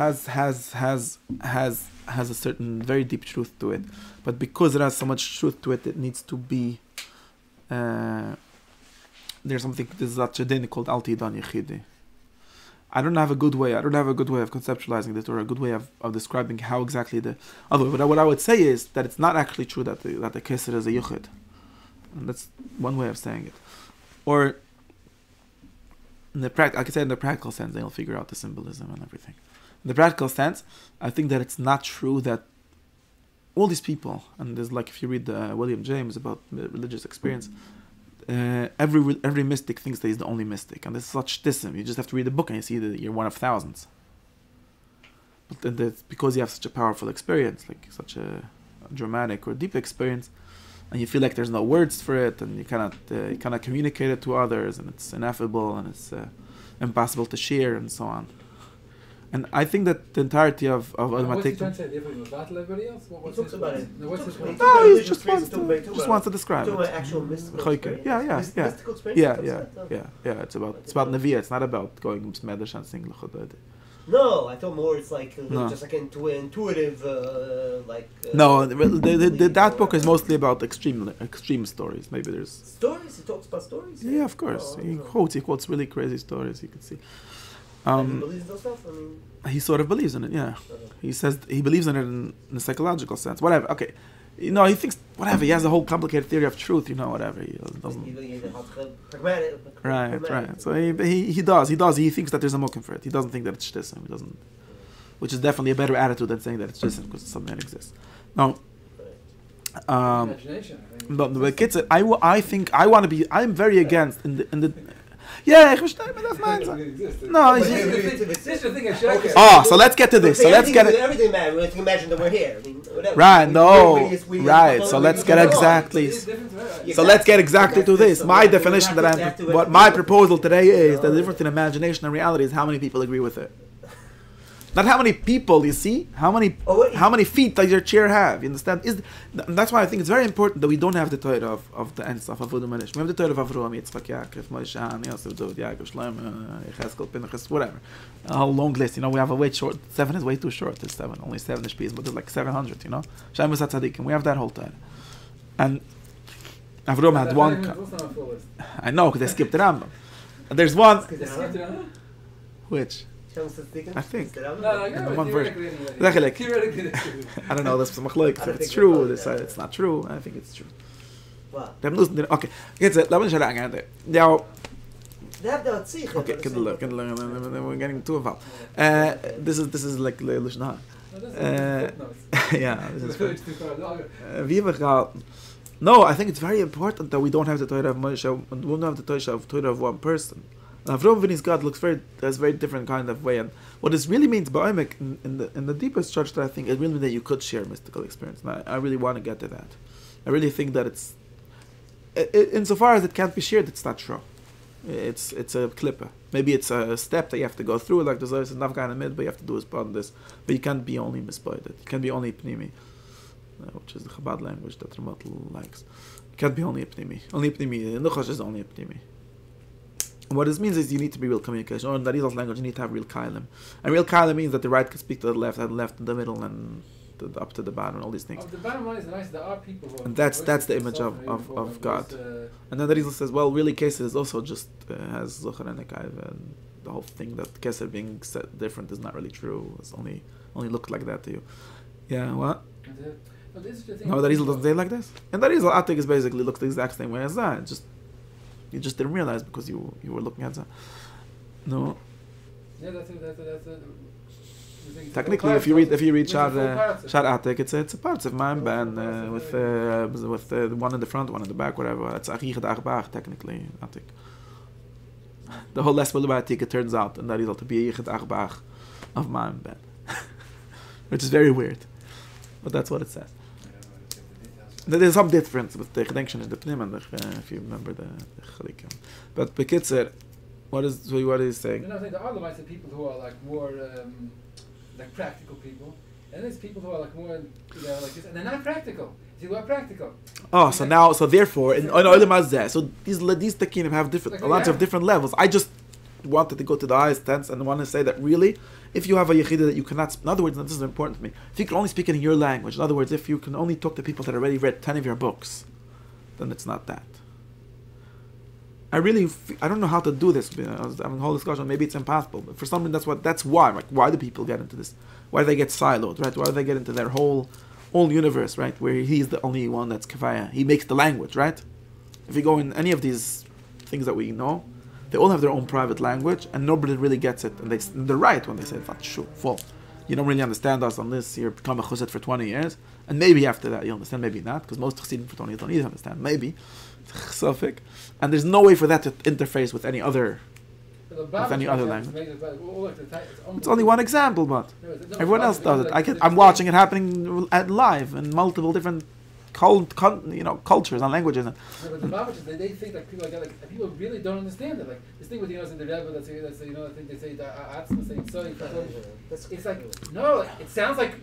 has a certain very deep truth to it, but because it has so much truth to it, it needs to be. There's something. There's a din called Alti Dan Yechidi, I don't have a good way. I don't have a good way of conceptualizing this, or a good way of describing how exactly the other way. But what I would say is that it's not actually true that the keser is a yuchid, and that's one way of saying it. Or in the I could say in the practical sense, they'll figure out the symbolism and everything. In the practical sense, I think that it's not true that all these people, and there's like if you read William James about religious experience. Every mystic thinks that he's the only mystic, and this is such shtissim. You just have to read the book and you see that you're one of thousands. But then that's because you have such a powerful experience, like such a dramatic or deep experience, and you feel like there's no words for it, and you cannot communicate it to others, and it's ineffable, and it's impossible to share, and so on. And I think that the entirety of what's he trying to say? He battle everybody else? What's talks about it. No, what's his point? No, he just wants to describe it. it. Actual mystical experience. Yeah. Mystical experience? Yeah. It's about Nevi'ah. It's not about going Medrash and singing L'chodod. No, I thought more it's like just like intuitive, No, that book is mostly about extreme stories. Maybe there's stories. He talks about stories. Yeah, of course. He quotes really crazy stories. You can see. And he believes in those stuff? I mean, he sort of believes in it, yeah. He says he believes in it in a psychological sense. Whatever, okay. He thinks, whatever, he has a whole complicated theory of truth, whatever. He doesn't... Right. So he does. He thinks that there's a mokum for it. He doesn't think that it's shtissim. He doesn't... Which is definitely a better attitude than saying that it's shtissim, because it's something that exists. No. But kids, I think I want to be... I'm very against in the yeah, ich verstehe, but that's mine. No, so let's get to this. So let's get it. Everything matters. We can imagine that we're here. I mean, whatever. Right, right. So let's get exactly. So let's get exactly to this. My definition what my proposal today is that the difference in imagination and reality is how many people agree with it. Not how many people, you see? How many feet does your chair have? You understand? That's why I think it's very important that we don't have the Torah of the end stuff of Avodah Manish. We have the Torah of Avraham, Yitzchak, Yaakov, Moshe, Yosef, David, Yaakov, Shlomo, Yechezkel, Pinchas, whatever. A whole long list. We have a way short. 7 is way too short. It's 7. Only 7-ish pieces, but there's like 700. Shem V'Sat Tzadikim. We have that whole Torah. And Avraham had one. I know because they skipped the Rambam. And there's one. Which? I think. No, one version. I don't know. That's machloek. If it's true, it's not true. I think it's true. Okay. Jetzt, lass mich sagen. Now. Okay, we're getting too involved. This is like Lishna. Yeah. No, I think it's very important that we don't have the Torah of Moshe and we don't have the Torah of one person. Avraham Avini's God has very different kind of way, and what this really means by Omek in the deepest church, that I think it really means that you could share mystical experience. And I really want to get to that. I really think that it's insofar as it can't be shared, it's not true. It's a klippa. Maybe it's a step that you have to go through, like there's always enough kind of mid, but you have to do is part of this. But you can't be only mispoided. You can be only pnimi, which is the Chabad language that Ramat likes. You can't be only a pnimi. Only a pnimi. Nuchash is only a pnimi. What this means is you need to be real communication. Or in the Arizal's language, you need to have real kailim. And real kailim means that the right can speak to the left, and the left in the middle, and up to the bottom, and all these things. The bottom line is nice. There are people who and that's the image of God. And then the Arizal says, well, really, Keser is also just has Zohar and Nekaiv, and the whole thing that Keser being different is not really true. It's only looked like that to you. Yeah, what? No, the Arizal doesn't say it like this. And the Arizal Atik is basically looks the exact same way as that. You just didn't realize because you were looking at that. No. Yeah, that's technically, if you read Shar Atik, it's a part of my band with one in the front, one in the back, whatever. It's Achich Achbach technically Atik. The whole less Atik, it turns out, and that is to be Achich Achbach of my band, which is very weird, but that's what it says. There's some difference with the connection in the Pnim and if you remember the Chalikim. But Bekitzer, what is he saying? I think there are the people who are like more like practical people, and there's people who are like more like this, and they're not practical. You are practical. Oh, so therefore in Olam Hazeh, so these Takinim have different lots of different levels. I just wanted to go to the highest tense and want to say that really, if you have a Yechidah that you cannot, in other words, this is important to me, if you can only speak in your language, in other words, if you can only talk to people that already read 10 of your books, then it's not that. I don't know how to do this. I was having a whole discussion. Maybe it's impossible, but for some reason that's why. Like, why do people get into this? Why do they get siloed, right? Why do they get into their whole universe, right? Where he's the only one that's kafaya. He makes the language, right? If you go in any of these things that we know, they all have their own private language, and nobody really gets it. And they're right when they say it's not true, full. You don't really understand us on this. You're become a chassid for 20 years, and maybe after that you understand, maybe not, because most chassidim for 20 years don't even understand. Maybe. And there's no way for that to interface with any other language. It's only one example, but everyone else does it. I'm watching it happening live in multiple different cultures and languages. No, but the Babaches, they think like people really don't understand it. Like this thing with in the Rebbe, that's I think they say the Atzma saying sorry. It's like no, it sounds like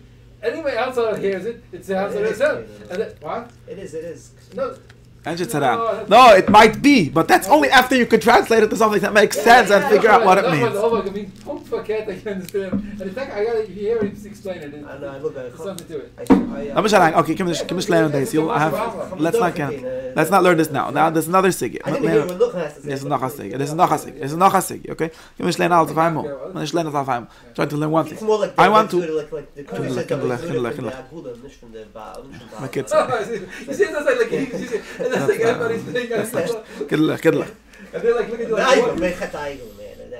anybody else hears it. It sounds like it sounds. What? It is. No. No, it might be, but that's only after you could translate it to something that makes sense and figure out what it means. I mean, punkt verkehrt, I can understand. And in fact, I got to hear him explain it. There's something to it. Okay, can we learn this? Let's not learn this now. Now there's another sigi. There's noch a sigi. Okay, can we learn all the time? Try to learn one thing. I want to. My kids. Good luck. And they're like, look at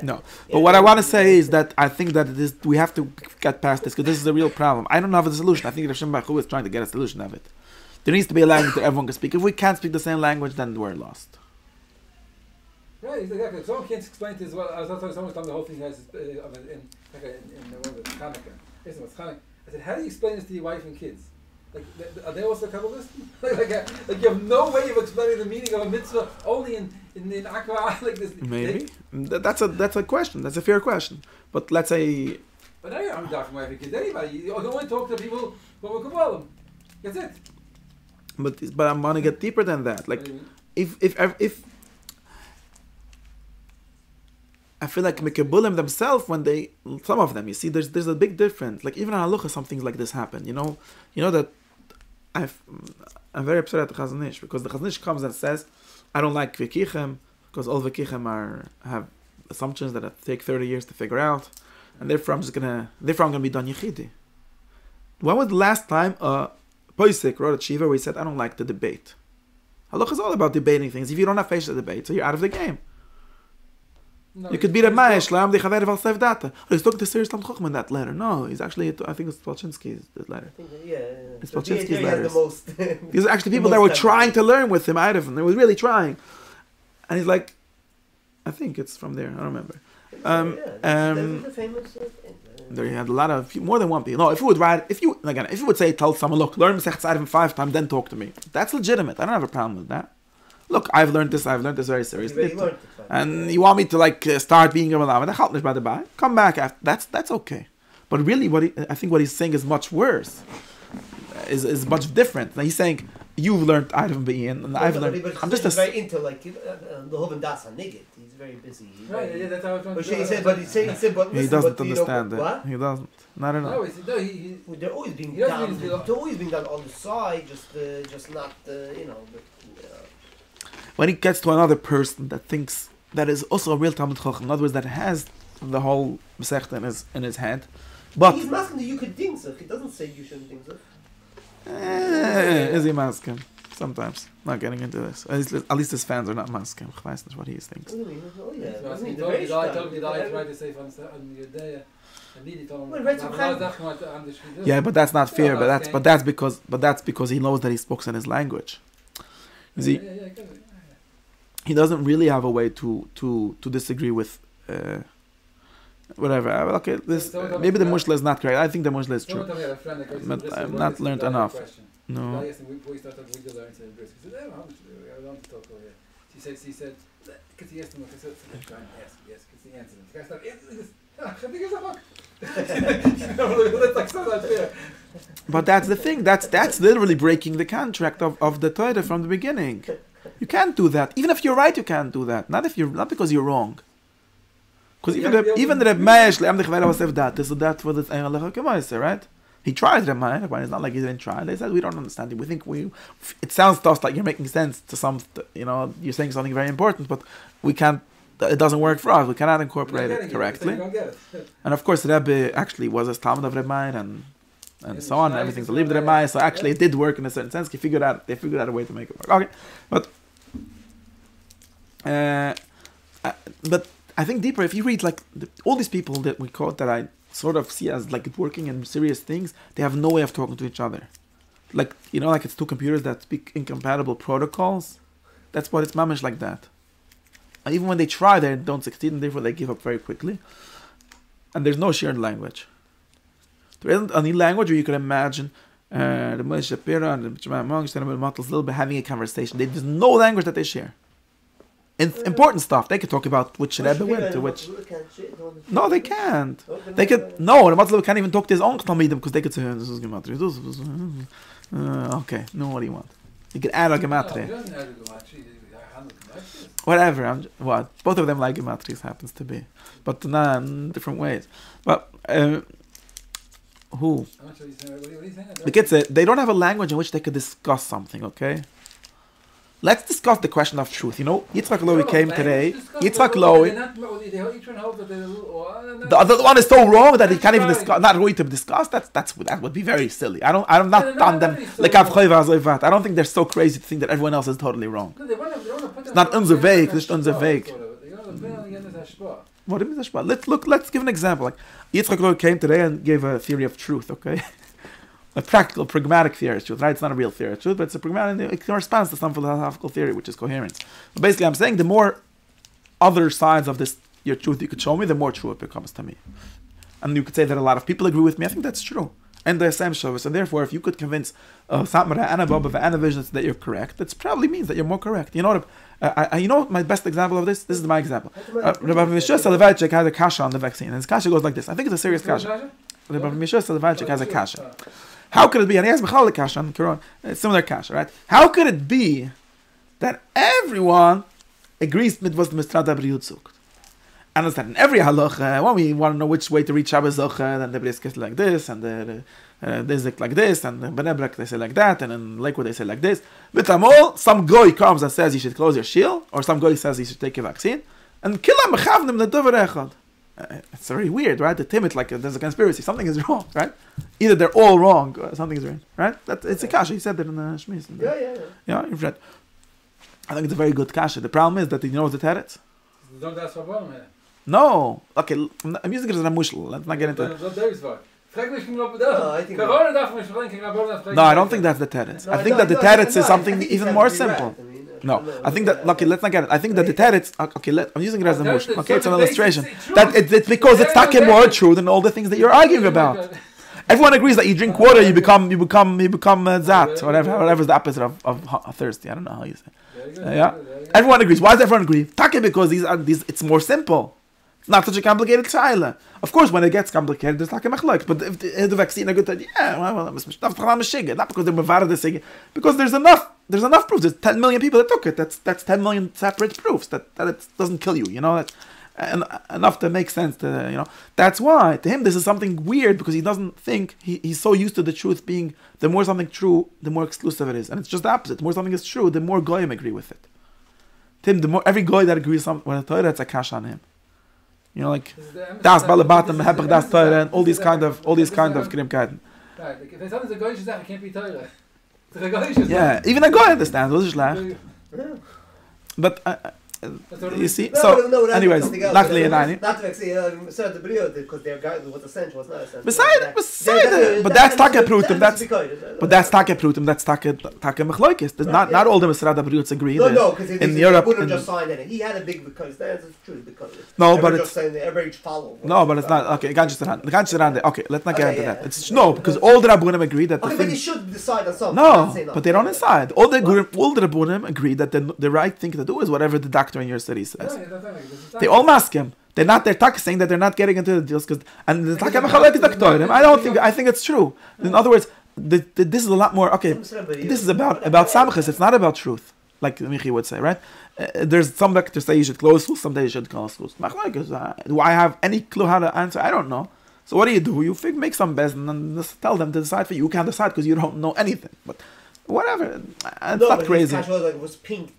no, but what I want to say is that I think that we have to get past this because this is a real problem. I don't have a solution. I think Rav Shem Baruch Hu is trying to get a solution of it. There needs to be a language that everyone can speak. If we can't speak the same language, then we're lost. Right, exactly. Someone can't explain it as well. I was talking to someone the whole thing has in Hanukkah. I said, how do you explain this to your wife and kids? Like, are they also Kabbalists? like you have no way of explaining the meaning of a mitzvah only in Aqua like this. Maybe that's a question. That's a fair question. But let's say. But I'm talking my kids. Anybody, you go and talk to people who are Kabbalah. That's it. But I'm gonna get deeper than that. Like, if I feel like Mekabulim themselves, some of them, you see, there's a big difference. Like even in Halacha, some things like this happen. You know that I'm very upset at the Chazon Ish because the Chazon Ish comes and says, I don't like Vikichem because all Vikichem have assumptions that take 30 years to figure out, and therefore I'm gonna be done Yechidi. When was the last time a Poisek wrote a Shiva where he said, I don't like the debate? Halacha is all about debating things. If you don't have facial debate, so you're out of the game. No, you could be a Maish, Lam, the Chaver of Al-Sef Data. Oh, he's talking to Sir Islam Chochman in that letter. No, he's actually, I think it's Palchinsky's letter. It's Palchinsky's letter. These are actually people that were trying to learn with him, out of him. They were really trying. And he's like, I think it's from there, I don't remember. There you had a lot of, more than one people. No, if you would say, tell someone, look, learn Masechet Tzarevim 5 times, then talk to me. That's legitimate. I don't have a problem with that. Look, I've learned this very seriously. And you want me to start being a Malama, come back after. That's okay. But really, I think what he's saying is much worse. Is much different. Now he's saying, you've learned Item Be'in, and I've learned. I'm just very into the Hoven Das and Nigit. He's very busy. Right, yeah, that's how I was he said, but he doesn't understand it. He doesn't. Not enough. No, they're always being done. They're always being done on the side, just not, When he gets to another person that thinks that is also a real Talmud Chacham, in other words, that has the whole Masechta in his head, but he's masking that you could think so. He doesn't say you shouldn't think so. Is he masking? Sometimes. Not getting into this. At least his fans are not masking. That's what he thinks. Yeah, but that's not fair. But that's because he knows that he speaks in his language. You see, he doesn't really have a way to disagree with whatever. Okay, maybe the mushla is not correct. I think the mushla is true. But I've not learned enough. No. She said, because he asked him, yes, because he answered him. The guy started, but that's the thing. That's literally breaking the contract of the Torah from the beginning. You can't do that. Even if you're right, you can't do that. Not because you're wrong. Because even the Reb Meir, so that for the right? He tried Ramai, but it's not like he didn't try. They said, we don't understand it. We think it sounds to us like you're making sense to some, you're saying something very important, but we can't, it doesn't work for us. We cannot incorporate it correctly. And of course, Rebbe actually was a Talmud of Ramai and so on. Everything's a lived Ramai. So actually, it did work in a certain sense. They figured out a way to make it work. Okay, but I think deeper, if you read like all these people that we quote that I sort of see as like working in serious things, they have no way of talking to each other. Like, like it's two computers that speak incompatible protocols. That's what it's mamish like that. And even when they try, they don't succeed, and therefore they give up very quickly. And there's no shared language. There isn't any language where you can imagine the Moshe Shapira and the little bit having a conversation. There's no language that they share. Important stuff. They could talk about which Rebbe went to which. No, they can't. They could. No, the Matzah can't even talk to his own Talmidim because they could say, "This is gematria." Okay, no, what do you want? You could add a gematria. Whatever. What? Both of them like gematria happens to be, but in different ways. But who? The kids say they don't have a language in which they could discuss something. Okay. Let's discuss the question of truth. Yitzchak Lowy came today. Yitzchak Lowy. The other one is so wrong that he can't even discuss. Not going to discuss. That would be very silly. I'm not on them like I don't think they're so crazy to think that everyone else is totally wrong. It's not unser Weg. It's unser Weg. What is this? Let's give an example. Like Yitzchak Lowy came today and gave a theory of truth. Okay. A practical, pragmatic theory of truth, right? It's not a real theory of truth, but it's a pragmatic, it corresponds to some philosophical theory, which is coherence. But basically, I'm saying the more other sides of this, your truth you could show me, the more true it becomes to me. And you could say that a lot of people agree with me. I think that's true. And the same shows. And therefore, if you could convince Samra and Abba and Visions that you're correct, that probably means that you're more correct. You know what my best example of this? This is my example. Rabbi Mishra Soloveitchik has a kasha on the vaccine. And his kasha goes like this. I think it's a serious kasha. Rabbi Mishra Soloveitchik has a kasha. How could it be, and he has Mechal Kasha on Quran, similar Kasha, right? How could it be that everyone agrees with what the Mistrad Abriyut sucht? And it's that in every halacha, when we want to know which way to reach Shabbos Zocha, then the Bris like this, and the Dizik like this, and the Benebrak they say like that, and in Lakewood they say like this. But Amol, some guy comes and says you should close your shield, or some guy says you should take a vaccine, and kill him, mechavnim ledover echad. It's very weird, right? The timid, like there's a conspiracy. Something is wrong, right? Either they're all wrong, or something is right? It's a kasha. He said that in the Shmis. Yeah, you've read. I think it's a very good kasha. The problem is that the teretz. Don't ask for bottom here. No. Okay, I'm using it as a mushal. Let's not get into it. No, I don't think that's the teretz. I think that the teretz is something even more simple. No, I think that, okay, let's not get it. I think that the teretz, I'm using it as a mush. Okay, it's an illustration. That it's because it's taken more true than all the things that you're arguing about. Everyone agrees that you drink water, you become zat, whatever's the opposite of thirsty. I don't know how you say. Yeah, everyone agrees. Why does everyone agree? Take because these. It's more simple. It's not such a complicated shaila. Of course, when it gets complicated, there's like a machlok. But if the vaccine a good idea, not because they're mavara the sig, because there's enough proofs. There's 10 million people that took it. That's 10 million separate proofs that it doesn't kill you. And enough to make sense to That's why to him this is something weird because he doesn't think he's so used to the truth being the more something true, the more exclusive it is, and it's just the opposite. The more something is true, the more goyim agree with it. To him, the more every goy that agrees with a Torah, it's a kasha on him. Like das balabatam hepach das Torah and all these kind of krimkaiden. Right, if something's a goyish zach, it can't be Torah. Yeah, even a goy understands. Was shlach. But you see, so anyways, luckily and not to actually the brio because their guy was essential, was not essential. Beside, but that's taka prutim. That's taka prutim. That's taka mechloikis. There's not all the Misrad Abriyuts agree. No, because in Europe, wouldn't just sign it. He had a big because that's true because. No, but it's just saying that every follow. No, but it's not okay. Okay, let's not get into that. It's no because all the Rabbunim agree that. Okay, but you should decide on something. No, but they don't decide. All the Rabbunim agree that the right thing to do is whatever the doctor in your city says. They all mask him. They're saying that they're not getting into the deals because I think it's true. In other words, this is a lot more this is about samachas. It's not about truth, like Michi would say, right? There's some doctors say you should close schools, some days you should close schools. Do I have any clue how to answer? I don't know. So what do? You make some best and then just tell them to decide for you. You can't decide because you don't know anything. But whatever, it's not crazy. Like it was pink.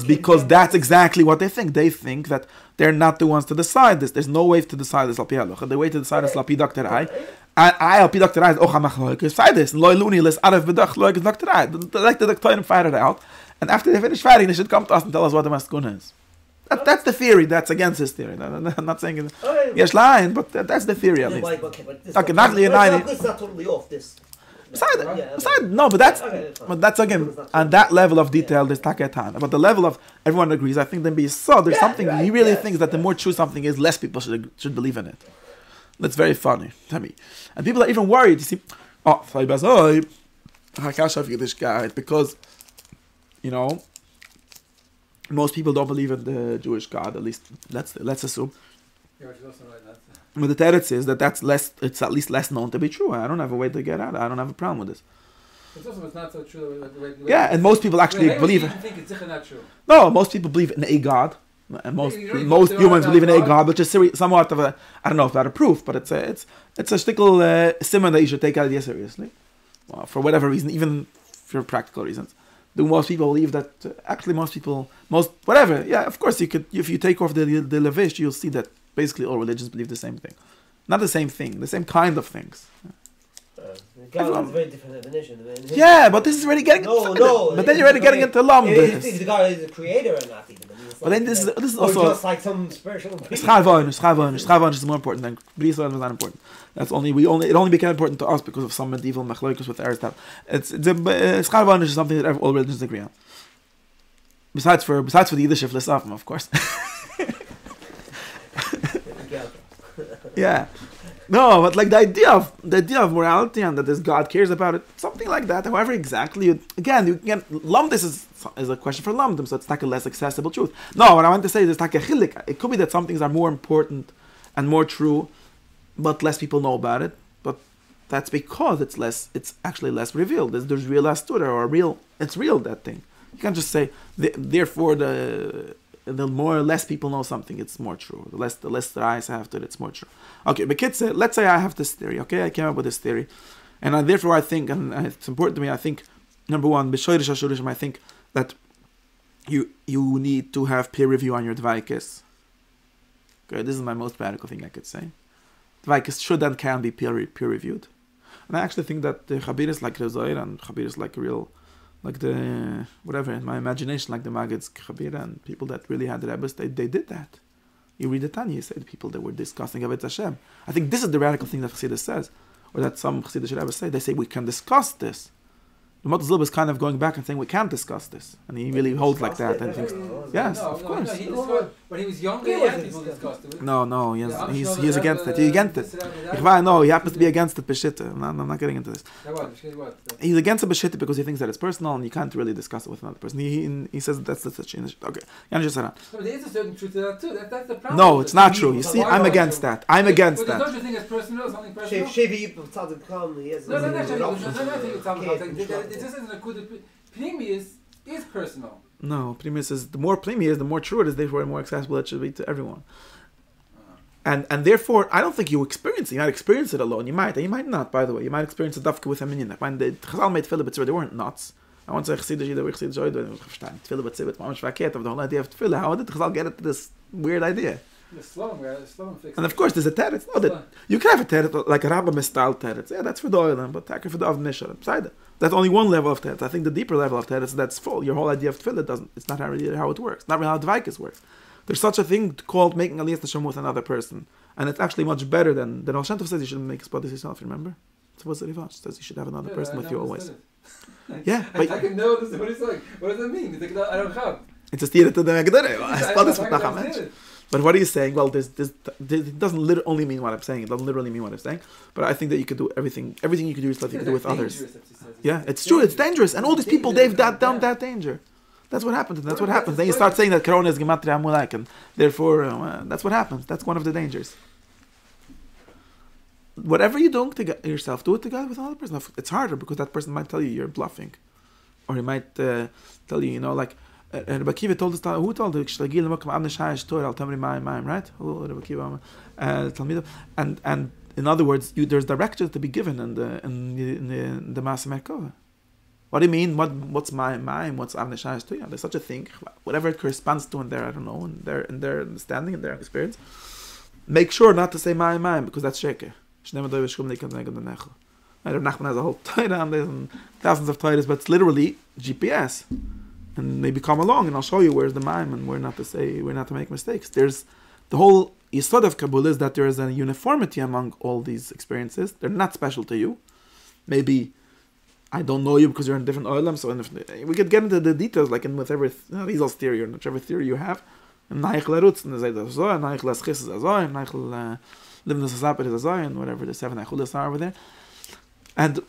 Because that's exactly what they think. They think that they're not the ones to decide this. There's no way to decide this. The way to decide is lapi Dr. I lapi Dr. I is ochamachloik. Decide this. Loy luni lis aref bedach loik is Dr. I. Let the doctor fight it out, and after they finish fighting, they should come to us and tell us what the maskuna is. That's the theory. That's against his theory. I'm not saying it. Yes, lying, but that's the theory at least. Okay, not it's not totally off this. But that's again on that level of detail. There's taketan, but the level of everyone agrees. I think then be so there's something he really thinks that the more true something is, less people should believe in it. That's very funny to me, and people are even worried. You see, because most people don't believe in the Jewish God. At least let's assume. But the teretz is that's less. It's at least less known to be true. I don't have a way to get out. I don't have a problem with this. It's not so true. And most people actually believe. Think it's not true. No, most people believe in a God, and most humans believe in a God, which is somewhat of a, I don't know if that's a proof, but it's a shtickle simon that you should take idea seriously, for whatever reason, even for practical reasons. Do most people believe that? Actually, whatever. Yeah, of course you could. If you take off the levish, you'll see that basically all religions believe the same thing, not the same thing, the same kind of things. God is a very different definition. Yeah, but this is already getting. But then you're already getting into lumdis. If the God is the creator or not, even. But then this is also just like some spiritual. Schravon is more important than B'Yisrael was not important. It only became important to us because of some medieval machlokas with Aristotle. Schravon is something that all religions agree on. Besides for the Yiddish philosophy, of course. Yeah. No, but like the idea of morality and that this God cares about it, something like that. However, exactly, you can lumdis is a question for lumdim, so it's like a less accessible truth. No, what I want to say is like a chilik. It could be that some things are more important and more true, but less people know about it. But that's because it's actually less revealed. There's real as to it, or it's real, that thing. You can't just say therefore the more or less people know something, it's more true. The less the eyes have to it, it's more true. Okay, but kids, let's say I have this theory. Okay, I came up with this theory, and therefore I think, and it's important to me. I think number one, I think that you need to have peer review on your dvaikis. Okay, this is my most radical thing I could say. Dvaikis should and can be peer reviewed, and I actually think that the Chabir is like Rezoir and Chabir is like real. Like the, whatever, in my imagination, like the Maggid's Chabir and people that really had the Rebbes, they did that. You read the Tanya, you say the people that were discussing Avetz Hashem. I think this is the radical thing that Chassidus says, or that some Chassidish Rebbes say. They say we can discuss this. The Motel Zilb is kind of going back and saying we can't discuss this. And he really holds like that and thinks, yes, of course. When he was younger, people discussed it. No, he's against it. He's against it. No, he happens to be against it, B'Shitta. I'm not getting into this. He's against it, B'Shitta, because he thinks that it's personal and you can't really discuss it with another person. He says that's the situation. Okay. But there is a certain truth to that too. That's the problem. No, it's not true. You see, I'm against that. I'm against that. Don't you think it's personal? Something personal? This isn't a good. Pneumius is personal. No, Pneumius is the more Pneumius, the more true it is. Therefore, more accessible it should be to everyone. And therefore, I don't think you experience it. You might experience it alone. You might not. By the way, you might experience it dafka with a minion. When the Chazal made tefillah, they weren't nuts. I want to say Chassidish, they were Chassidish, tefillah b'tzibit, mamish vaket of the whole idea of tefillah. How did the Chazal get into this weird idea? And of course, there's a teretz. You can have a teretz like a Rambam style teretz. Yeah, that's for the oil, but for the Av Nishar. Beside it, that's only one level of teretz. I think the deeper level of teretz, that's full. Your whole idea of tefillah doesn't. It's not really how it works. Not really how dvaikas works. There's such a thing called making aliyas Hashem with another person, and it's actually much better than Al Shem Tov says you shouldn't make a spot yourself. Remember, it's what Rivash says you should have another person with you always. Yeah, but I can know this. What it's like. What does that mean? It's like, I don't have. It's a steer to the Megdere. But what are you saying? Well, this doesn't only mean what I'm saying. It doesn't literally mean what I'm saying. But I think that you could do everything you could do is stuff you could do with others. Yeah, it's true. It's dangerous. And all these people, they've done that danger. That's what happens. That's what happens. Then you start saying that Corona is Gematria Amulak, and therefore, that's what happens. That's one of the dangers. Whatever you do to get yourself, do it together with another person. It's harder because that person might tell you you're bluffing. Or he might tell you, like, Rabbi Akiva told us, who told us, right? in other words, there's directions to be given in the Maaseh Merkava. What do you mean? What's my mind? What's Avnei to you? There's such a thing. Whatever it corresponds to in their, I don't know, in their understanding, in their experience. Make sure not to say my mind, because that's sheker. Nachman has a whole Torah and there's thousands of Torahs, but it's literally GPS. And maybe come along and I'll show you where's the mime and where not to make mistakes. There's the whole yesod of Kabbalah is that there is a uniformity among all these experiences. They're not special to you. Maybe I don't know you because you're in different olam, so we could get into the details like in with every Rizal's theory or whichever theory you have. And whatever the 7 Achudas are over there. And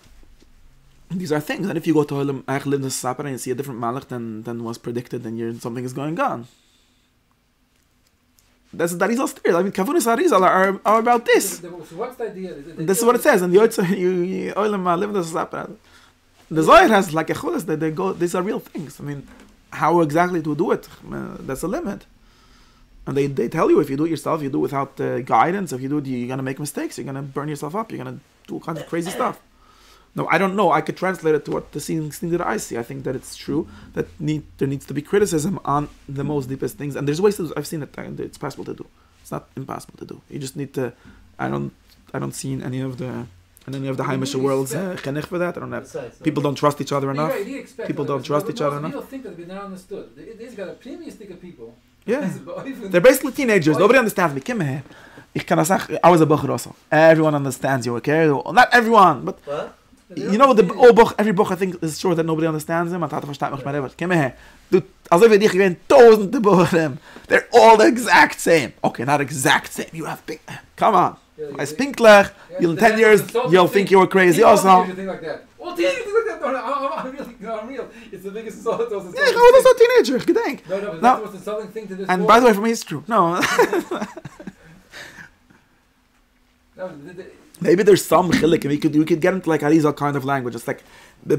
these are things. And if you go to Olam Eich Sapar and you see a different Malach than was predicted, then something is going on. That's the Arizal's theory. I mean, Kavunis Arizal are about this. So what's the idea? This is what it says. And the Olam Livnus Sapar. The Zohar has like a Chudas that they go, these are real things. I mean, how exactly to do it? That's a limit. And they tell you if you do it yourself, you do it without guidance. If you do it, you're going to make mistakes. You're going to burn yourself up. You're going to do all kinds of crazy stuff. No, I don't know. I could translate it to what the thing that I see. I think that it's true that there needs to be criticism on the most deepest things. And there's ways to do. I've seen it. It's possible to do. It's not impossible to do. You just need to. I don't see in any of the Haimisha worlds chenech for that. I don't have. People don't trust each other enough. People don't trust each other enough. People think that they're not understood. These got a premium stick of people. Yeah, they're basically teenagers. Nobody understands me. Come here. I was a bocher also. Everyone understands you, okay? Not everyone, but you know every boch I think is sure that nobody understands him. Come here. Dude, also wie dich gewinnt tausende bocherem. They're all the exact same. Okay, not exact same. You have pink. Come on. I spinkler. In 10 years, you'll think you were crazy also. Well, teenagers think like that. No, I'm real. It's the biggest insult. Yeah, I was also a teenager. Gedenk. No, but that's the most insulting thing to this. And by the way, for me, it's true. No. Maybe there's some chilik, and we could get into like Arizal kind of language. It's like the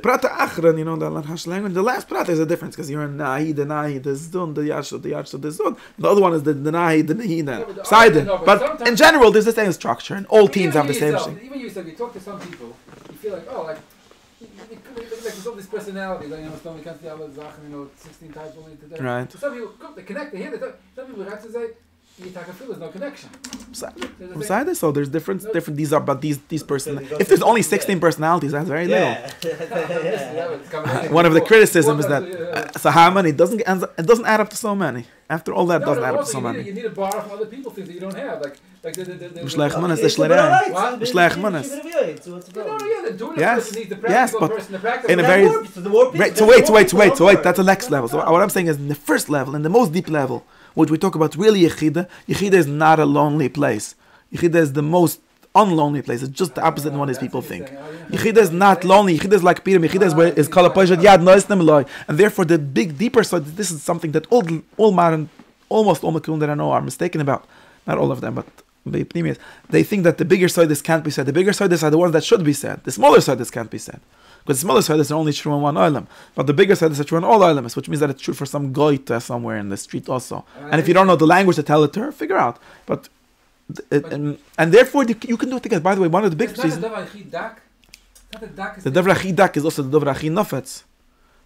prata achran, the Lahash language. The last prata is a difference because you're in nahi, the zun, the yashud, the zun. The other one is the nahi, the nahi, the sidon. But in general, there's the same structure, and all teams have the same thing. Even you talk to some people, you feel like, like there's all this personality, like, we can't see all 16 types only today. Right. So some people, they connect, they hear it. Some people have to say, there's no connection. So there's different. These are, but these person. If there's only 16 personalities, that's very little. One of the criticisms is that so how many? It doesn't add up to so many. After all that, doesn't add up to so many. You need to borrow from other people things that you don't have, like the. Yes, but in a very. So wait. That's the next level. So what I'm saying is, in the first level, in the most deep level, what we talk about really Yechida is not a lonely place. Yechida is the most unlonely place. It's just the opposite of what these people think. Yechida is not lonely. Yechida is like Piram. Yechida is called a Pajad Yad Noisnem Eloi. And therefore the big deeper side, this is something that almost all Mekulim that I know are mistaken about. Not all of them, but they think that the bigger side can't be said. The bigger side are the ones that should be said. The smaller side can't be said. Because the smaller side is only true in one olam, but the bigger side is true in all olamas, which means that it's true for some goita somewhere in the street also. And if you don't know the language to tell it to her, figure out. But and therefore you can do it together. By the way, one of the big reasons the davar achidak is also the davar achi nofetz,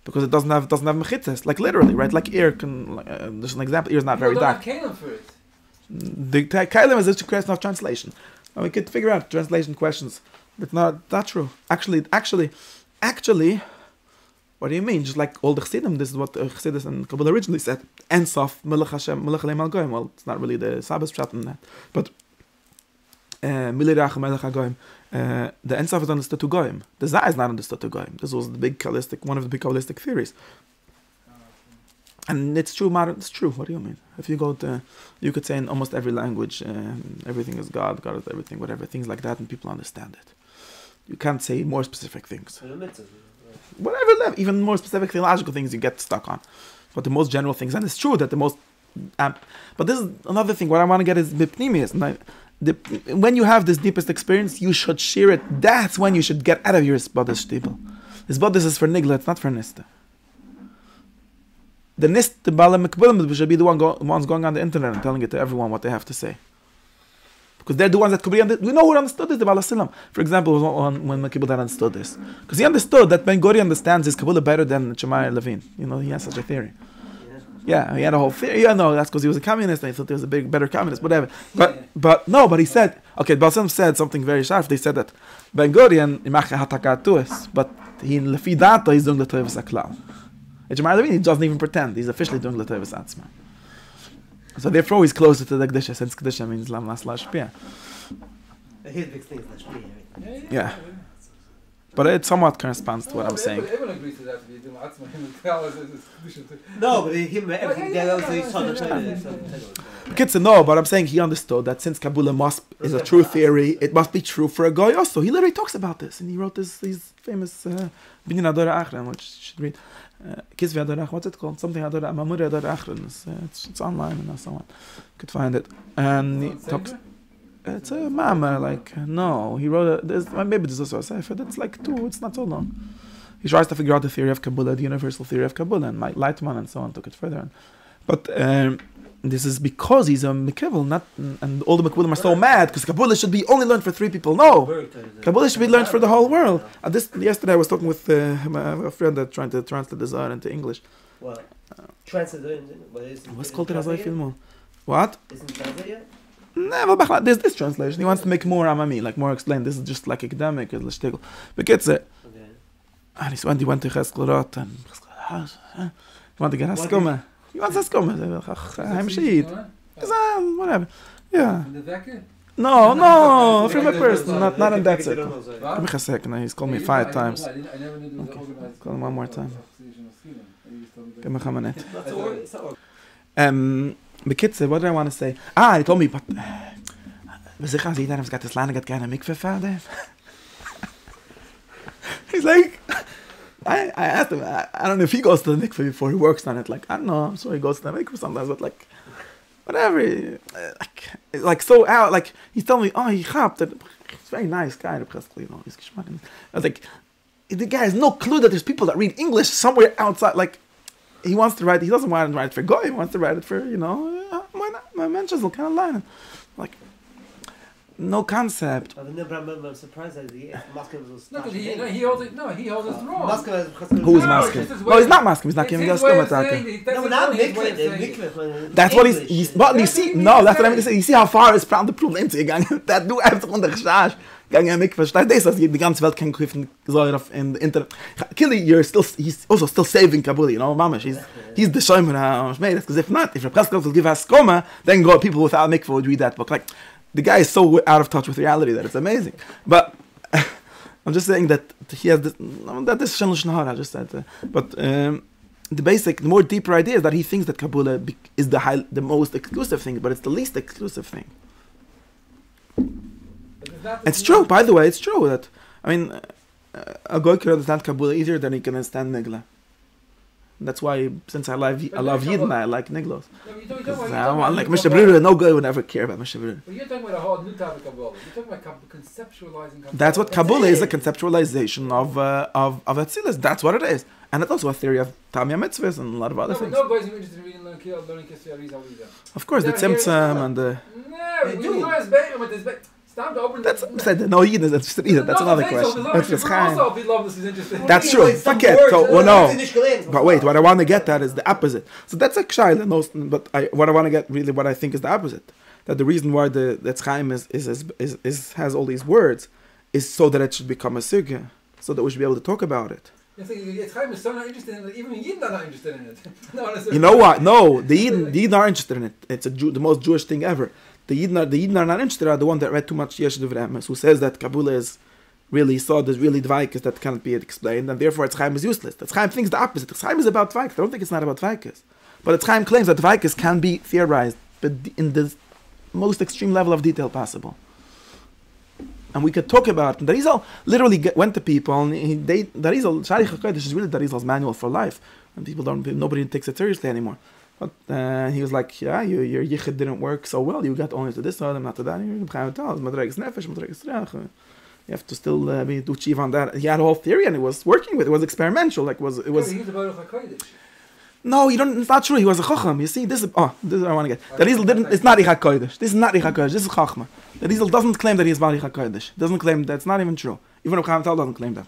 because it doesn't have mechitzes, like literally, right? Like ear can. There's an example. Ear is not very dark. The kalim is just a question of translation. And we could figure out translation questions. It's not true. Actually, what do you mean? Just like all the Chassidim, this is what Chassidus and Kabbalah originally said. Ensof, Melech Hashem, Melech Aleim Al Goyim. Well, it's not really the Sabbath chat in that. But Milei Rachem Melech HaGoyim. The Ensof is understood to Goyim. The Zah is not understood to Goyim. This was one of the big Kabbalistic theories. And it's true, it's true. What do you mean? If you go to, you could say in almost every language, everything is God, God is everything, whatever, things like that, and people understand it. You can't say more specific things. Whatever level, even more specific theological things you get stuck on. But the most general things, and it's true that the most... but this is another thing, what I want to get is bipnimius. When you have this deepest experience, you should share it. That's when you should get out of your Isbodis shtibel. Isbodis is for Nigla, it's not for Nista. The Nist, the Bala Mekbulim, should be the ones going on the internet and telling it to everyone what they have to say. because they're the ones that could be we know who understood this, the Baal HaSulam. For example, when Makibul understood this, because he understood that Ben Guri understands his Kabbalah better than Shemai Levin. He has such a theory. Yeah, he had a whole theory. Yeah, no, that's because he was a communist and he thought he was a better communist, whatever. But he said, okay, Baal HaSulam said something very sharp. They said that Ben Gurion, but he Lefi Data he's doing the Tevus Aklal. He doesn't even pretend. He's officially doing the Tevus Atzma. So therefore he's closer to the Kedusha, since Kedusha means Lam Nas Lashpia. His big thing is Lashpia, right? Yeah. But it somewhat corresponds to what I'm saying. Everyone agrees to that. No, but Kids no, but I'm saying he understood that since Kabbalah is a true theory, it must be true for a guy also. He literally talks about this, and he wrote these famous Binyan Adora Achran, which you should read. Kizvi Adora, what's it called? Something Adora, Mamuri Adora Achran. It's online and so on. You could find it. And he talks. It's a mama, no. He wrote maybe there's also a sefer that's like 2, it's not so long. He tries to figure out the theory of Kabbalah, the universal theory of Kabbalah, and Leitman and so on took it further. But this is because he's a Mekibel, and all the Mekibbelim are so mad, because Kabbalah should be only learned for 3 people. No! Kabbalah should be learned for the whole world. Yesterday I was talking with a friend that's trying to translate the Zohar into English. What? Translate What's called the Zohar? What? Isn't translate yet? No, there's this translation. He wants to make more amami, like more explained. This is just like academic, l'shtigl. But gets it. And he went to Chesklorot and he wanted to get Haskoma. He wants Haskoma. Whatever. Yeah. No, from a person, not in that circle. Give me a second. He's called me 5 times. Okay. Call him one more time. Give me a minute. Bekitze, what do I want to say? He told me, but got this line, got kind of mikveh father. He's like, I asked him, I don't know if he goes to the mikveh before he works on it. Like, I don't know, I'm sure he goes to the mikveh sometimes, but like, whatever. So out, like, he's telling me, he chapped it. He's a very nice guy, he's I was like, the guy has no clue that there's people that read English somewhere outside, like, he wants to write. He doesn't want to write it for Goy. He wants to write it for why not? My mentions will kind of line. Like no concept. I'm surprised that Moscow was. No, he holds it. No, he holds it wrong. Who is Moscow? No, he's not Moscow. He's not giving us Mikveh. No, not Mikveh. That's what he's. But you see, no, that's what I'm going to say. You see how far is from the Problem gegangen. That du einfach unter Geschach. Gegangen Mikveh. Versteht das, dass die ganze Welt kein Griff soll auf in the internet. Killy, he's also still saving Kabul. Mamash. He's the Shomer made it because if the press will give us Koma, then people without Mikveh would read that book. Like the guy is so out of touch with reality that it's amazing. But I'm just saying that he has this. That is Shen L'Shnahar. I just said. But the more deeper idea is that he thinks that Kabbalah is the most exclusive thing, but it's the least exclusive thing. It's true, by the way. It's true that a guy can understand Kabbalah easier than he can understand Nigla. That's why, since I love Yidden, I like Niglos. Like Mr. Bruder, no guy would ever care about Mr. Bruder. But you're talking about a whole new type of Kabbalah. You're talking about conceptualizing Kabbalah. That's what Kabbalah is, a conceptualization of Atzilus. That's what it is. And it's also a theory of Tamya Mitzvahs and a lot of other things. No guys are interested in reading learning Kisya Arizal either. Of course, the Tzimtzum and the... No, we know it's better, but it's better. That's no Yidden is interested either. That's another question. That's true. Fuck it. So, no. But wait, what I want to get at is the opposite. So that's a shayla. But what I want to get really, what I think is the opposite. That the reason why the Chaim is has all these words is so that it should become a sugya, so that we should be able to talk about it. Chaim is so not interested in it. Even Yidden are not interested in it. You know what? No, the Yidden are interested in it. It's the most Jewish thing ever. The Yidden are not interested, are the one that read too much Yesh Devremes, who says that Kabbalah is really saw there's really Dvaikas that cannot be explained, and therefore its Chaim is useless. The Chaim thinks the opposite. The Chaim is about Dvaikas. I don't think it's not about Dvaikas. But its Chaim claims that Dvaikas can be theorized, but in the most extreme level of detail possible. And we could talk about it. Darizal literally went to people, and Darizal, Sharich HaKodesh is really Darizal's manual for life. And nobody takes it seriously anymore. But he was like, yeah, your yichud didn't work so well. You got only to this side and not to that. You have to still do chiv on that. He had a whole theory and it was working with it. It was experimental. Like it was. No, you don't. It's not true. He was a chacham. You see, this is what I want to get. The Rizal didn't. It's not Ichak Kodesh. This is not Ichak Kodesh. This is chachma. The Rizal doesn't claim that he is Baal Ichak Kodesh. Doesn't claim that's not even true. Even if Chaim Tal doesn't claim that.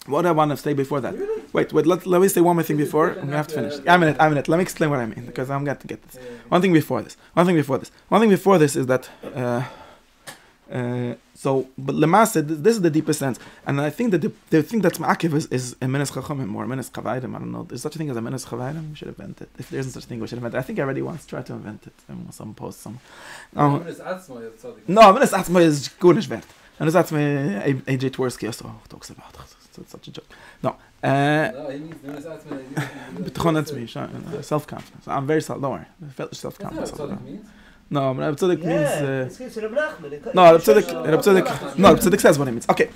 What do I want to say before that? Really? Wait. Let me say one more thing before, and we have to finish. A minute. Let me explain what I mean, because I'm going to get this. One thing before this is that. But Lemasa, this is the deepest sense, and I think that the thing that's ma'akiv is a menes chachamim or a menes chavayim. I don't know. There's such a thing as a menes chavayim. We should invent it. If there isn't such a thing, we should invent it. I think I already once tried to invent it. Some post, some. No, menes atzma is gunish wert. Menes atzma, AJ Twersky also talks about it. It's such a joke. No. No, he means menes atzma. Self-confidence. I'm very don't worry. Self-confidence. That's not what tzaddik means. No, Reb Tzaddik means. Reb Tzaddik says what he means. Okay,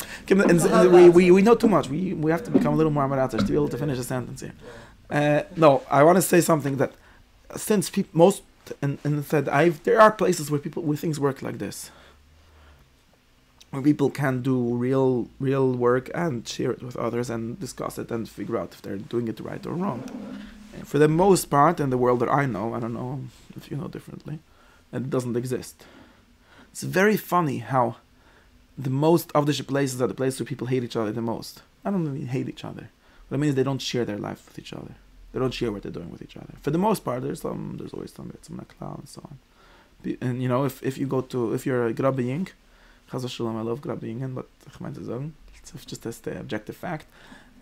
we know too much. We have to become a little more Amaratzah to be able to finish a sentence here. No, I want to say something that since most and said there are places where things work like this, where people can do real work and share it with others and discuss it and figure out if they're doing it right or wrong. And for the most part, in the world that I know don't know if you know differently. It doesn't exist. It's very funny how the most of the places are the places where people hate each other the most. I don't mean hate each other. What I mean is they don't share their life with each other. They don't share what they're doing with each other. For the most part, there's always some nakla and so on. And if you're a grabbeing, Chaz v'shalom, I love grabbeing, but it's just as the objective fact.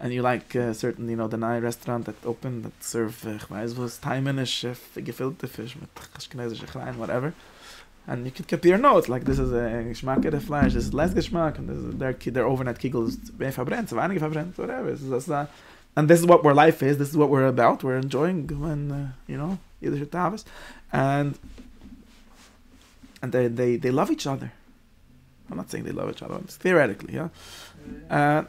And you like certain, the Nai restaurant that opened that serve Taimenish gefilte fish with Ashkenazische Chrein, whatever. And you could keep your notes like this is a Geschmack of the flesh, this is less Geschmack, and this is their overnight Kegel is verbrennt, einige verbrennt, whatever. And this is what our life is. This is what we're about. We're enjoying when Yiddish Tavis, and they love each other. I'm not saying they love each other. It's theoretically, yeah. Man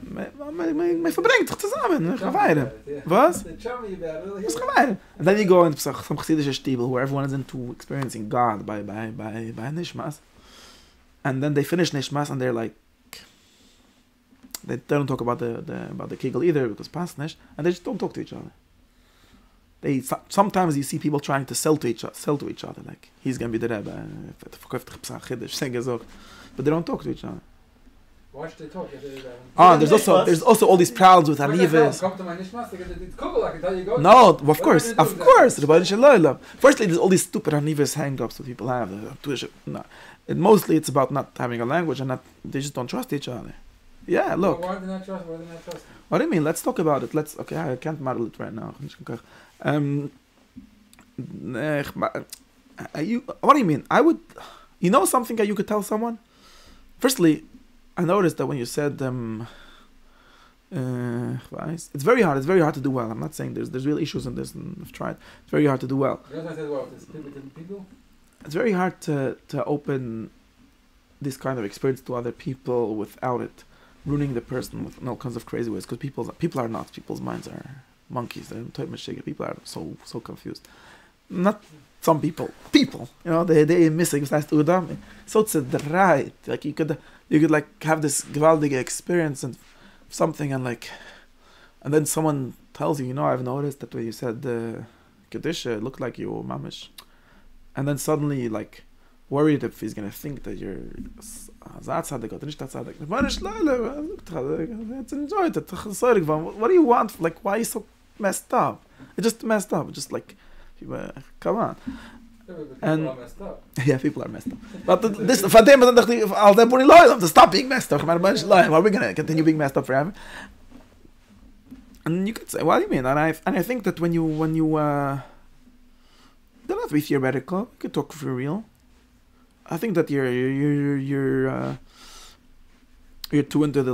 verbringt sich zusammen, Chavayim. Was? And then you go into some Chassidische Stiebel where everyone is into experiencing God by Nishmas. And then they finish Nishmas and they're like, they don't talk about the Kegel either because past Nish, and they just don't talk to each other. Sometimes you see people trying to sell to each other, like he's gonna be the Rebbe, but they don't talk to each other. Why should they talk? There's also all these prowls with Hanivas. No, of course. Firstly, there's all these stupid Hanivas hang-ups that people have. No. Mostly it's about not having a language and they just don't trust each other. Yeah, look. Why do they not trust? What do you mean? Let's talk about it. I can't model it right now. What do you mean? Something that you could tell someone? Firstly, I noticed that when you said it's very hard. It's very hard to do well. I'm not saying there's real issues in this, and I've tried. It's very hard to do well. It's very hard to open this kind of experience to other people without it ruining the person with all kinds of crazy ways. Because people are nuts. People's minds are monkeys. They're people are so confused. Not some people. They missing. So it's right. Like you could like have this gewaldige experience and something and then someone tells you, I've noticed that when you said Kaddish, it looked like you mamish, and then suddenly like worried if he's gonna think that you're tzaddik or nicht tzaddik. What do you want? Like, why are you so messed up? It's just messed up. It's just like, come on. And yeah, people are messed up. But this, to stop being messed up. Are we gonna continue being messed up forever? And you could say, what do you mean? And I think that when you don't have to be theoretical. You could talk for real. I think that you're too into the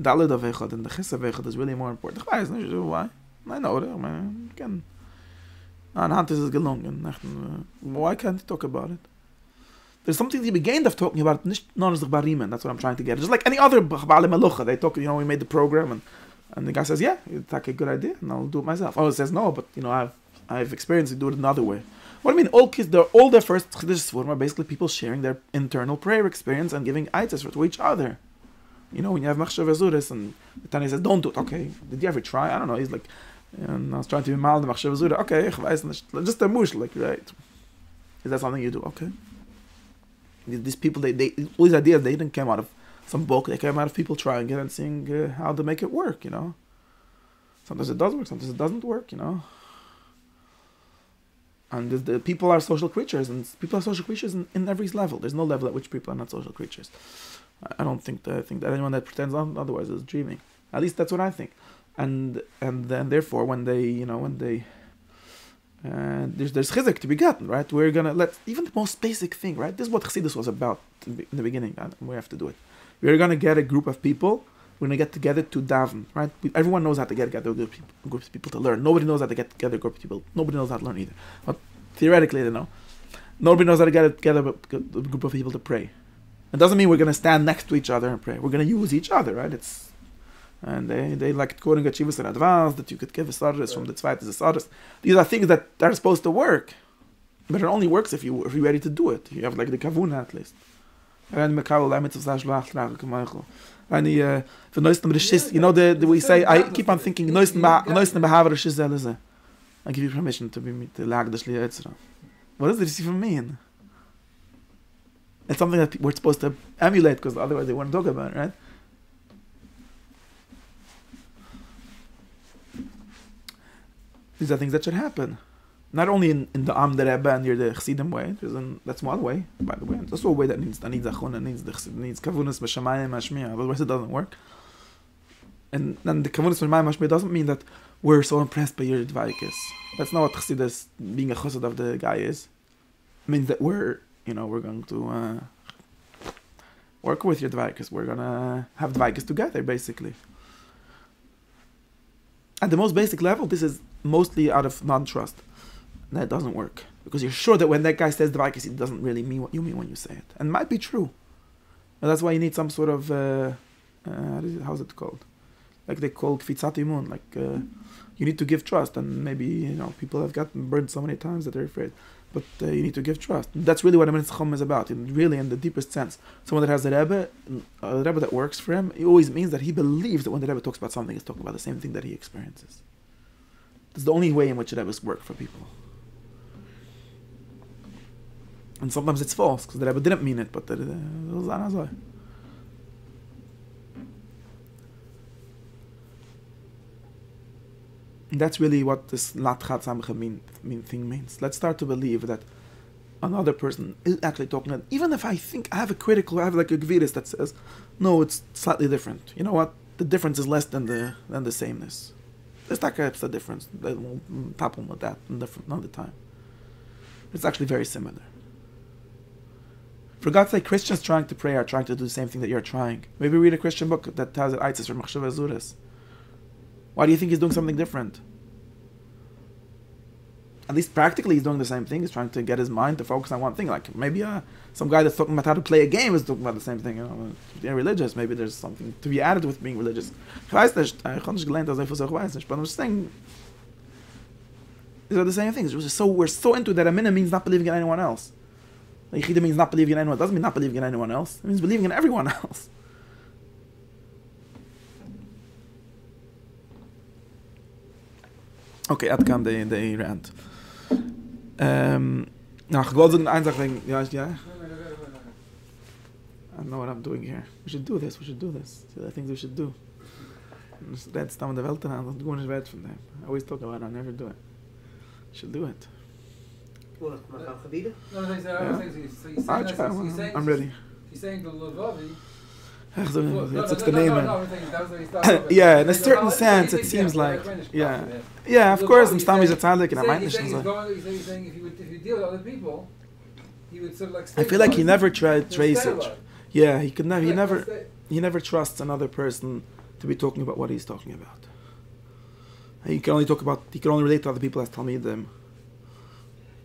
Daled of Echad and the Ches of Echad is really more important. Why? I know that, man. Can. Anhand ist es gelungen. Why can't you talk about it? There's something to be gained of talking about it. Nicht nur sich barimen. That's what I'm trying to get. Just like any other Ba'ale Melucha. They talk, we made the program and the guy says, yeah, it's like a good idea and I'll do it myself. Or he says, no, but I've experienced it, do it another way. What I mean, all their first Chiddush Sforim are basically people sharing their internal prayer experience and giving aitzes to each other. When you have Machshav Azuris and the Tanya says, don't do it. Okay, did you ever try? I don't know. He's like, And I was trying to be mild, okay, ich weiß nicht, just a mush, like, right? Is that something you do? Okay. These people, they all these ideas, they didn't come out of some book, they came out of people trying it and seeing how to make it work, you know? Sometimes it does work, sometimes it doesn't work, you know? And the people are social creatures, and people are social creatures in every level. There's no level at which people are not social creatures. I don't think that anyone that pretends otherwise is dreaming. At least that's what I think. And then therefore when there's chizuk to be gotten, right? We're gonna let even the most basic thing, right? This is what Chassidus was about in the beginning, and we have to do it. We're gonna get a group of people. We're gonna get together to daven, right? Everyone knows how to get together a group of people to learn. Nobody knows how to get together a group of people. Nobody knows how to learn either. But theoretically, they know. Nobody knows how to get together a group of people to pray. It doesn't mean we're gonna stand next to each other and pray. We're gonna use each other, right? And they like quoting Achivas in advance that you could give a Sodus from the Tzvait as a Sodus. These are things that are supposed to work, but it only works if you're ready to do it. You have like the Kavuna at least. And you know the we say, I keep on thinking I give you permission to be the Lagdash Liyetzra. What does this even mean? It's something that we're supposed to emulate because otherwise they wouldn't talk about it, right? These are things that should happen. Not only in the the Rebbe and the Chassidim way. That's one way, by the way. It's also a way that needs achun, needs kavunas b'shamayim mashmiya. Otherwise, it doesn't work. And then the kavunas b'shamayim mashmiya doesn't mean that we're so impressed by your dvaikus. That's not what Chassidus being a chassid of the guy is. It means that we're going to work with your dvaikus. We're gonna have dvaikus together, basically. At the most basic level, this is mostly out of non-trust. That doesn't work. Because you're sure that when that guy says dvaikus, it doesn't really mean what you mean when you say it. And it might be true. But that's why you need some sort of, how's it called? Like they call kfitzat imun, like you need to give trust. And maybe, people have gotten burned so many times that they're afraid. But you need to give trust. And that's really what a Emes Chacham is about. Really, in the deepest sense. Someone that has a Rebbe that works for him, it always means that he believes that when the Rebbe talks about something, he's talking about the same thing that he experiences. That's the only way in which the Rebbe's work for people. And sometimes it's false, because the Rebbe didn't mean it, but it was anazoi. And that's really what this latchat samcha thing means. Let's start to believe that another person is actually talking about, even if I think I have like a gviris that says, no, it's slightly different. You know what? The difference is less than the sameness. There's like a difference. They won't tap on with that another time. It's actually very similar. For God's sake, Christians trying to pray are trying to do the same thing that you're trying. Maybe read a Christian book that has it Eitzes or Machshav Azuris. Why do you think he's doing something different? At least practically he's doing the same thing. He's trying to get his mind to focus on one thing. Like maybe some guy that's talking about how to play a game is talking about the same thing. Being religious, maybe there's something to be added with being religious. But I'm just saying, these are the same things. We're so into that a minute means not believing in anyone else. Yichida means not believing in anyone. It doesn't mean not believing in anyone else. It means believing in everyone else. Okay, Adkan, they rant. Now, I wollte sagen, eine Sache wegen, ja. I don't know what I'm doing here. We should do this. These are the things we should do. That's down the Welt, and I'm going to wait from them. I always talk about it, I never do it. We should do it. No, I'm ready. He's saying the Levavi. That's the name. Yeah, in a certain sense, it seems like. Yeah, of course, I'm Stami's a tzaddik, and I might He's saying if you deal with other people, he would sort of like. I feel like he never tried trace it. Yeah, he never trusts another person to be talking about what he's talking about. He can only relate to other people as Talmidim.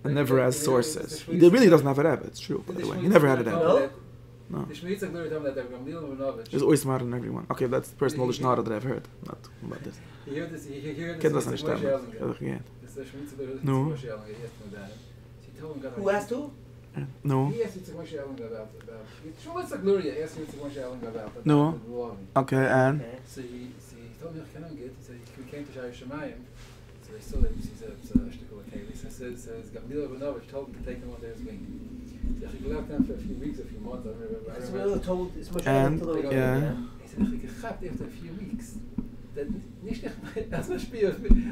And never as sources. He really doesn't have a Rebbe, it's true, by the way. He never had a Rebbe. No. There's always smart in everyone. Okay, that's the personal Lishnara that I've heard. Not about this. You heard this No. Who asked who? No. He asked you Moshe Elling about. Shmuel Gloria asked you Moshe Elling about. No. Okay, and? So he told me, he said he came to Shai Shemayim, So they saw that he said it's a shtickle of Kaylee. So says Gamliel Rabinovich told him to take him under his wing. So he left him for a few weeks, a few months. I remember. And yeah. He said after a few weeks. That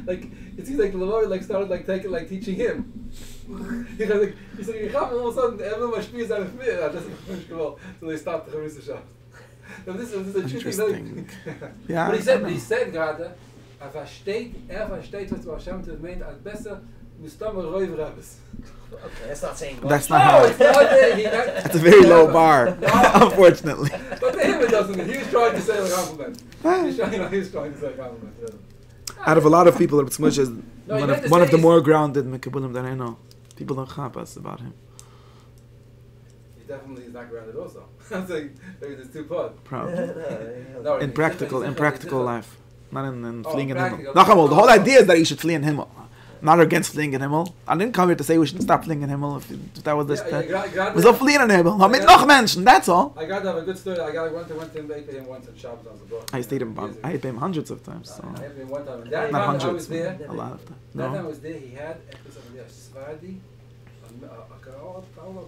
like it seems like the Lord like started like taking like teaching him. He said all of a sudden everyone spiels out of me. So they stopped the Chavisha. This is a interesting. Yeah. But he said gerade, versteht was Hashem to meant als besser Mustafa Roiv Rabbis. Okay, that's not saying much. That's not how. That's a very low bar, unfortunately. But to him it doesn't. He was trying to say a compliment. He was trying to say a compliment. Out of a lot of people, Reb Smush is one of the more grounded Mekabulim that I know. People don't chapas about him. He definitely is not grounded also. I'm saying maybe there's two parts. No, in practical life. Not in fleeing in Himmel. The whole idea is that you should flee in Himmel. Not against fleeing in Himmel. I didn't come here to say we shouldn't stop fleeing in Himmel if that was this thing. We still fleeing in Himmel. I mean, noch Menschen, that's all. I got to have a good story. I went to him once on Shabbos on the book. I stayed him hundreds of times. So. I had him one time. That not time hundreds, I was there. A lot of times. That time I was there, he had a Svadi,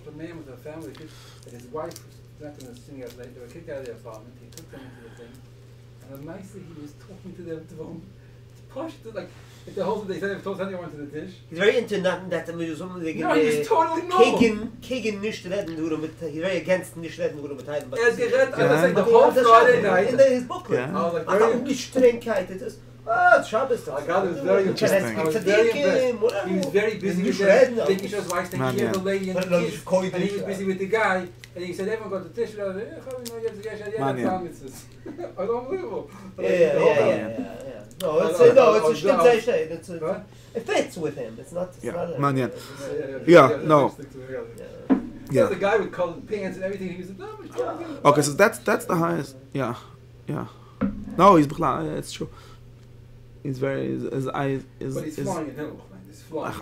a man with a family, and his wife was not going to sing out late. They were kicked out of their apartment. He took them into the thing, and nicely he was talking to them to them. Like the whole they said, told anyone to the dish. He's very into nothing that he's totally normal. Kegen nicht reden nur mit. He's very against nicht reden nur mit Heiden. But the whole Friday night in his booklet. I was like, very Strengkeit. It is. Shabbos. I got it very interesting. I was very impressed. He was very busy with that. Taking his wife, taking care of the lady and the kids. And he was busy with the guy. And he said, everyone got the dish. Unbelievable. Yeah. No, it fits with him. It's not. Yeah, the guy with colored pants and everything. He was okay, so that's the highest. Yeah. No, he's it's true. He's very but he's flying in Himmel.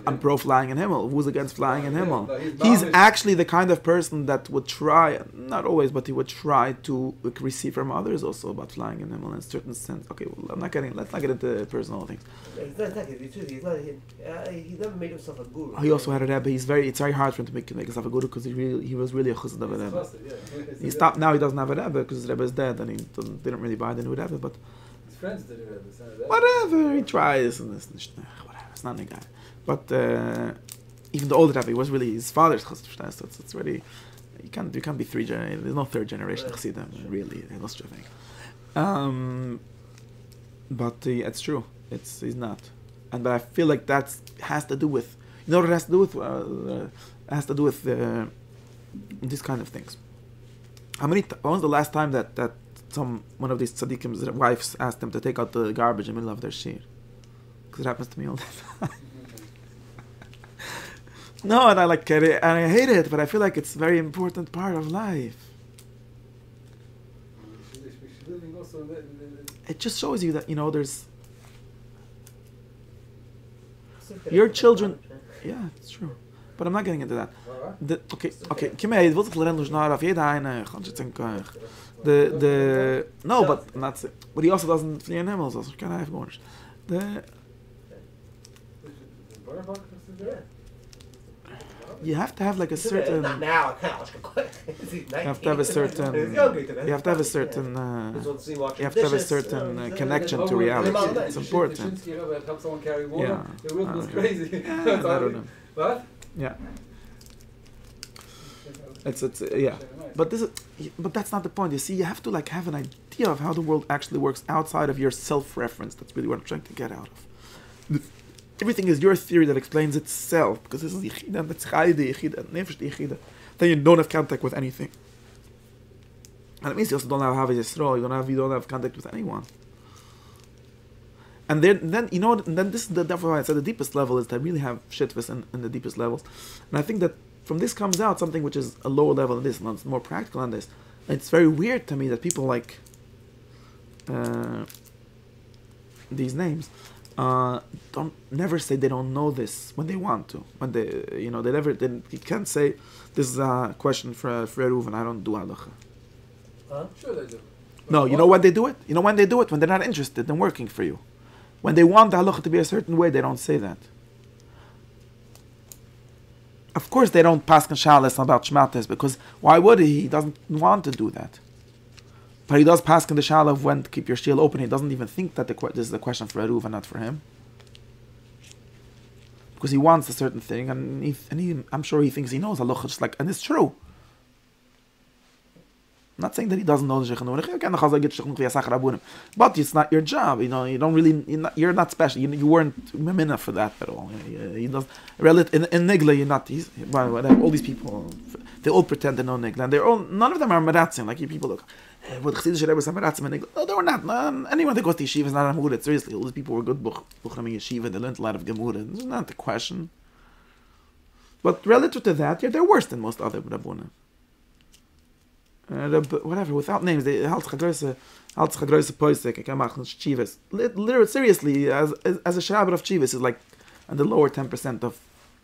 I'm pro flying in Himmel. Who's against flying in Himmel? He's actually the kind of person that would try, not always, but he would try to receive from others also about flying in Himmel in a certain sense. Okay, well, let's not get into personal things. He never made himself a guru. He also had a Rebbe. It's very hard for him to make himself a guru because he was really a chassid of a Rebbe. He stopped, now he doesn't have a Rebbe because his Rebbe is dead and he didn't really buy the new Rebbe, but his friends did it. Whatever, he tries and this, whatever, it's not a guy. But even the older Rebbe was really his father's chassid, so it's really you can't be there's no third generation chassidim really. That's the thing. But it's true. He's not, but I feel like that has to do with what it has to do with. It has to do with these kind of things. When was the last time that one of these tzaddikim wives asked them to take out the garbage in the middle of their shir? Because it happens to me all the time. No, and I hate it, but I feel like it's a very important part of life. It just shows you that there's your children. Yeah, it's true, but I'm not getting into that. No, but that's it. But he also doesn't flee in animals. Also, can I have more? You have to have like a certain. Not now. You have to have a certain. You have to have a certain. You have to have a certain connection to reality. It's important. Help someone carry water. Yeah. The world was crazy. I don't know. What? Yeah. It's yeah. But that's not the point. You see, you have to have an idea of how the world actually works outside of your self-reference. That's really what I'm trying to get out of. Everything is your theory that explains itself, because this is Yichida, that's Chayde Yichida, Nefesh Yichida. Then you don't have contact with anything. And it means you also don't have Havay Yisrael, you don't have contact with anyone. And then then this is therefore why I said the deepest level is to really have shitvis in the deepest levels. And I think that from this comes out something which is a lower level than this, and it's more practical than this. And it's very weird to me that people like these names don't never say they don't know this when they want to. When they you can't say this is a question for Reuven, I don't do halacha. Sure they do. No, you know when they do it? When they're not interested in working for you. When they want the halacha to be a certain way, they don't say that. Of course, they don't pass shalas about shmatas, because why would he? He doesn't want to do that. But he does pass the shala of when to keep your shield open. He doesn't even think that this is a question for Eruv and not for him. Because he wants a certain thing, and I'm sure he thinks he knows halacha, just like, and it's true. I'm not saying that he doesn't know the Shechan. But it's not your job. You know, you don't really. You're not special. You weren't memina for that at all. He does. In Nigla, you're not. All these people, they all pretend to know Nigla, and they're all. None of them are meratzim. Like you people look. What Chassidus Rebbe some meratzim in Nigla? No, they were not. Anyone that goes to yeshiva is not a Gemura. Seriously, all these people were good buchram in yeshiva. They learned a lot of Gemura. This is not the question. But relative to that, they're worse than most other Rabbunim. Whatever, without names, they literally, seriously, as a shabbat of chivas is like, and the lower 10% of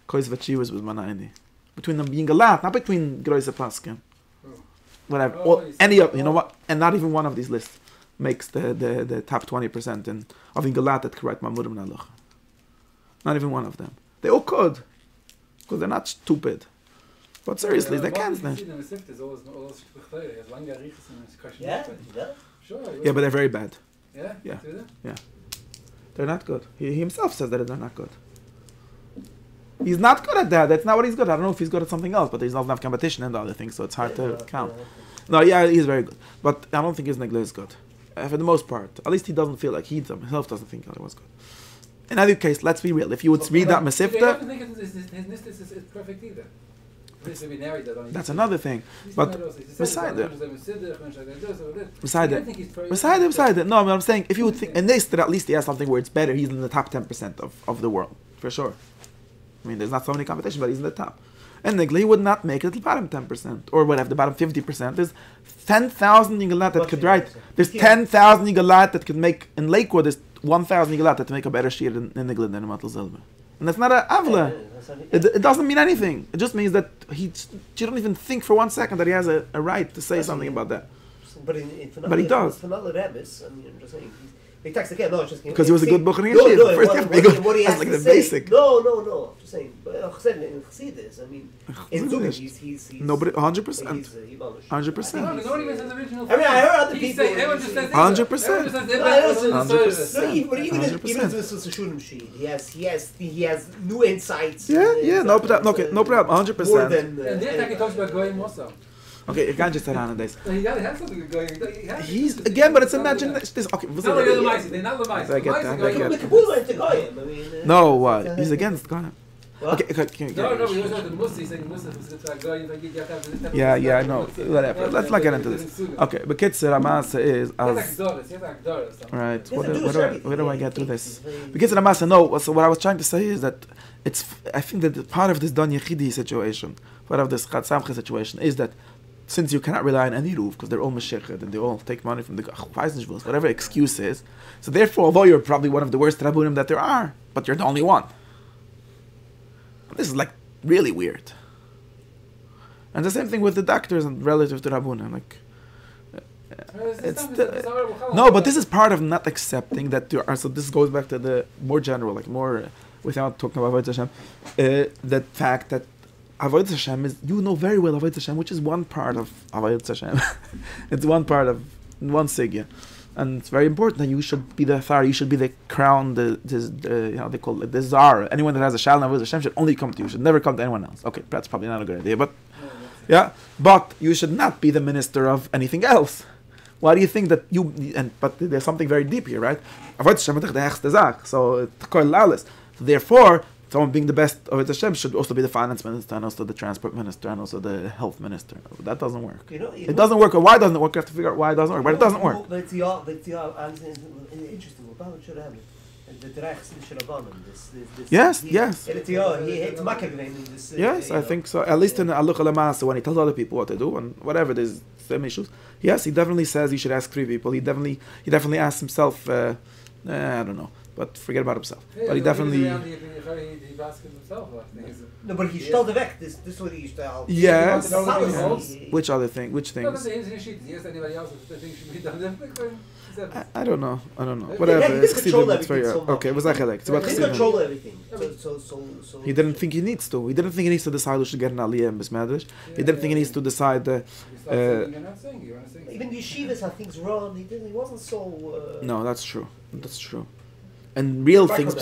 kois v'chivas was manayni. Between them being a lot, not between groise paskin. Whatever, any of, you know what, and not even one of these lists makes the top 20% of ingalat that correct mamurim naloch. Not even one of them. They all could, because they're not stupid. But seriously, they can't. Yeah, yeah, but they're very bad. Yeah? Yeah. They're not good. He himself says that they're not good. He's not good at that. That's not what he's good at. I don't know if he's good at something else, but there's not enough competition and other things, so it's hard to count. No, yeah, he's very good. But I don't think his negla is good. For the most part. At least he doesn't feel like he himself doesn't think it was good. In either case, let's be real. If you would read that Mesifta... I don't think his nistis is perfect either. That's another thing. But beside it. No, I'm saying, if you would think, in this, that at least he has something where it's better, he's in the top 10% of the world. For sure. I mean, there's not so many competition, but he's in the top. And Nigli would not make it the bottom 10%. Or whatever, the bottom 50%. There's 10,000 Yigalat that could write. There's 10,000 Yigalat that could make, in Lakewood, there's 1,000 Yigalat that make a better shir in Nigli than in Matal Zilba. And that's not a avla. It doesn't mean anything. It just means that you don't even think for 1 second that he has a right to say something about that. But he does. For not Rebbe's, I mean, I'm just saying. He takes again, no, just because he was a good bucher in yeshiva. First time they go, that's like the basic. No. I'm just saying. But in Chassidus, I mean, in Zugin, he's nobody, 100%. 100%. Nobody even says original. I mean, I heard other people. 100%. But even if this was a Shunim sheet, he has new insights. Yeah, no problem. 100%. More than. And then he talks about Goyim also. Okay, you can't just say on days. He gotta have something going. He's again, but it's imagine this. Okay, they're not the mice. I get that. No, what? He's against Goyim. Okay, no, he was not the Musa. He's saying Musa was Goyim. Yeah, I know. Whatever. Let's not get into this. Okay, but Kitzer Amasa is as right. Where do I get to this? Because Amasa, no. So what I was trying to say is that it's. I think that part of this Don Yechidi situation, part of this Chad Samcha situation, is that since you cannot rely on any roof because they're all meshechet and they all take money from the Weissenschwils, whatever excuse is. So therefore, although you're probably one of the worst rabbunim that there are, but you're the only one. This is like really weird. And the same thing with the doctors and relative to rabbunim. Like, no, but this is part of not accepting that there are. So this goes back to the more general, like more without talking about Avodah Hashem, the fact that Avodah Hashem is, you know very well Avodah Hashem, which is one part of Avodah Hashem. It's one part of one sigya, and it's very important that you should be the authority. You should be the crown, the they call it the czar. Anyone that has a shalom Avodah Hashem should only come to you. Should never come to anyone else. Okay, that's probably not a good idea, but but you should not be the minister of anything else. Why do you think that you? But there's something very deep here, right? Avodah Hashem is the hechste zach. So therefore, someone being the best of Hashem should also be the finance minister and also the transport minister and also the health minister. That doesn't work. It doesn't work. Why doesn't it work? You have to figure out why it doesn't work. But it doesn't work. But it's interesting. Yes. Yes, I think so. At least in Aluch Alamasa, when he tells other people what to do and whatever, there's same issues. Yes, he definitely says you should ask 3 people. He definitely asks himself. I don't know. but forget about himself. Yeah, But he definitely... He basket himself about things. No, but he stelde weg. This is what he used to. Yes. Yeah. Which other thing? Which No, things? but the sheet. Yes, anybody else that thinks should be done. I don't know. Yeah, Whatever. he didn't control everything so much. Okay, was that like? He didn't control everything. So He didn't think he needs to. He didn't think he needs to decide who should get an aliyah in Bismedish. He didn't think he needs to decide. Even the yeshivas had things wrong. He wasn't so. No, that's true. That's true. And real things.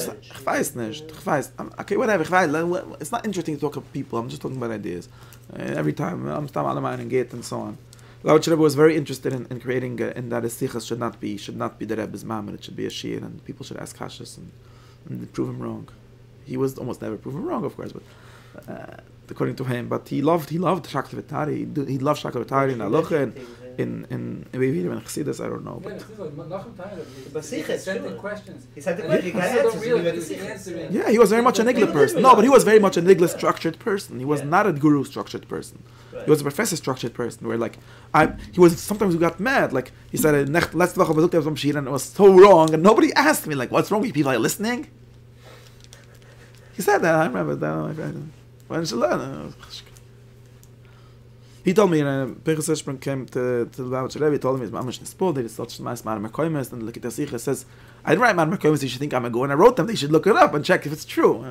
Okay, whatever. It's not interesting to talk about people. I'm just talking about ideas. Every time I'm stam alaman and gate and so on. Laut Rebbe was very interested in creating in that a sichas should not be the Rebbe's mamad. It should be a shir, and people should ask kashas and prove him wrong. He was almost never proven wrong, of course, but according to him. But he loved Shakli V'Tari. He loved Shakli V'Tari in Alocha and in Chassidus. I don't know. But yeah, he was very much a nigla person. No, but he was very much a nigla structured person. He was not a guru structured person. He was a professor structured person. Where he was sometimes we got mad. Like he said, "Let's look and it was so wrong," and nobody asked me like, "What's wrong with people? Are you listening?" He said that. I remember that. He told me, Pinchas Hirschman came to the Lubavitch Rebbe, he told me, his mama is spoiled, they just such nice man Mekoimes, and look at the Sikha says, I didn't write man Mekoimes, you should think I'm a go, and I wrote them, they should look it up and check if it's true.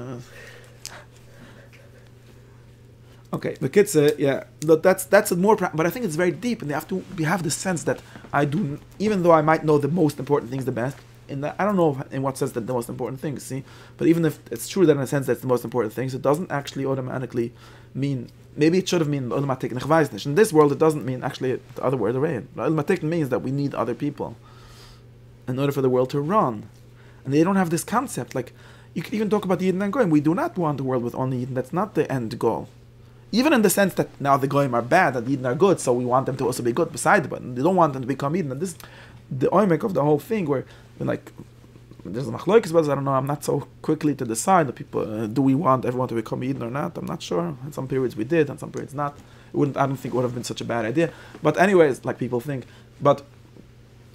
Okay, the kids yeah, but that's a more, but I think it's very deep, and we have the sense that I do, even though I might know the most important things the best, I don't know in what sense that the most important things, see? But even if it's true that in a sense that's the most important things, it doesn't actually automatically mean, maybe it should have mean automatic. In this world, it doesn't mean actually the other word around. Automatic means that we need other people in order for the world to run. And they don't have this concept. Like, you could even talk about the Yidden and Goyim. We do not want a world with only Yidden. That's not the end goal. Even in the sense that now the Goyim are bad and the Yidden are good, so we want them to also be good beside the button. They don't want them to become Yidden. And this the oimek of the whole thing where like there's a machloikis, but I don't know, I'm not so quickly to decide the people, do we want everyone to become Eden or not? I'm not sure. In some periods we did, in some periods not. I don't think it would have been such a bad idea. But anyways, like people think, but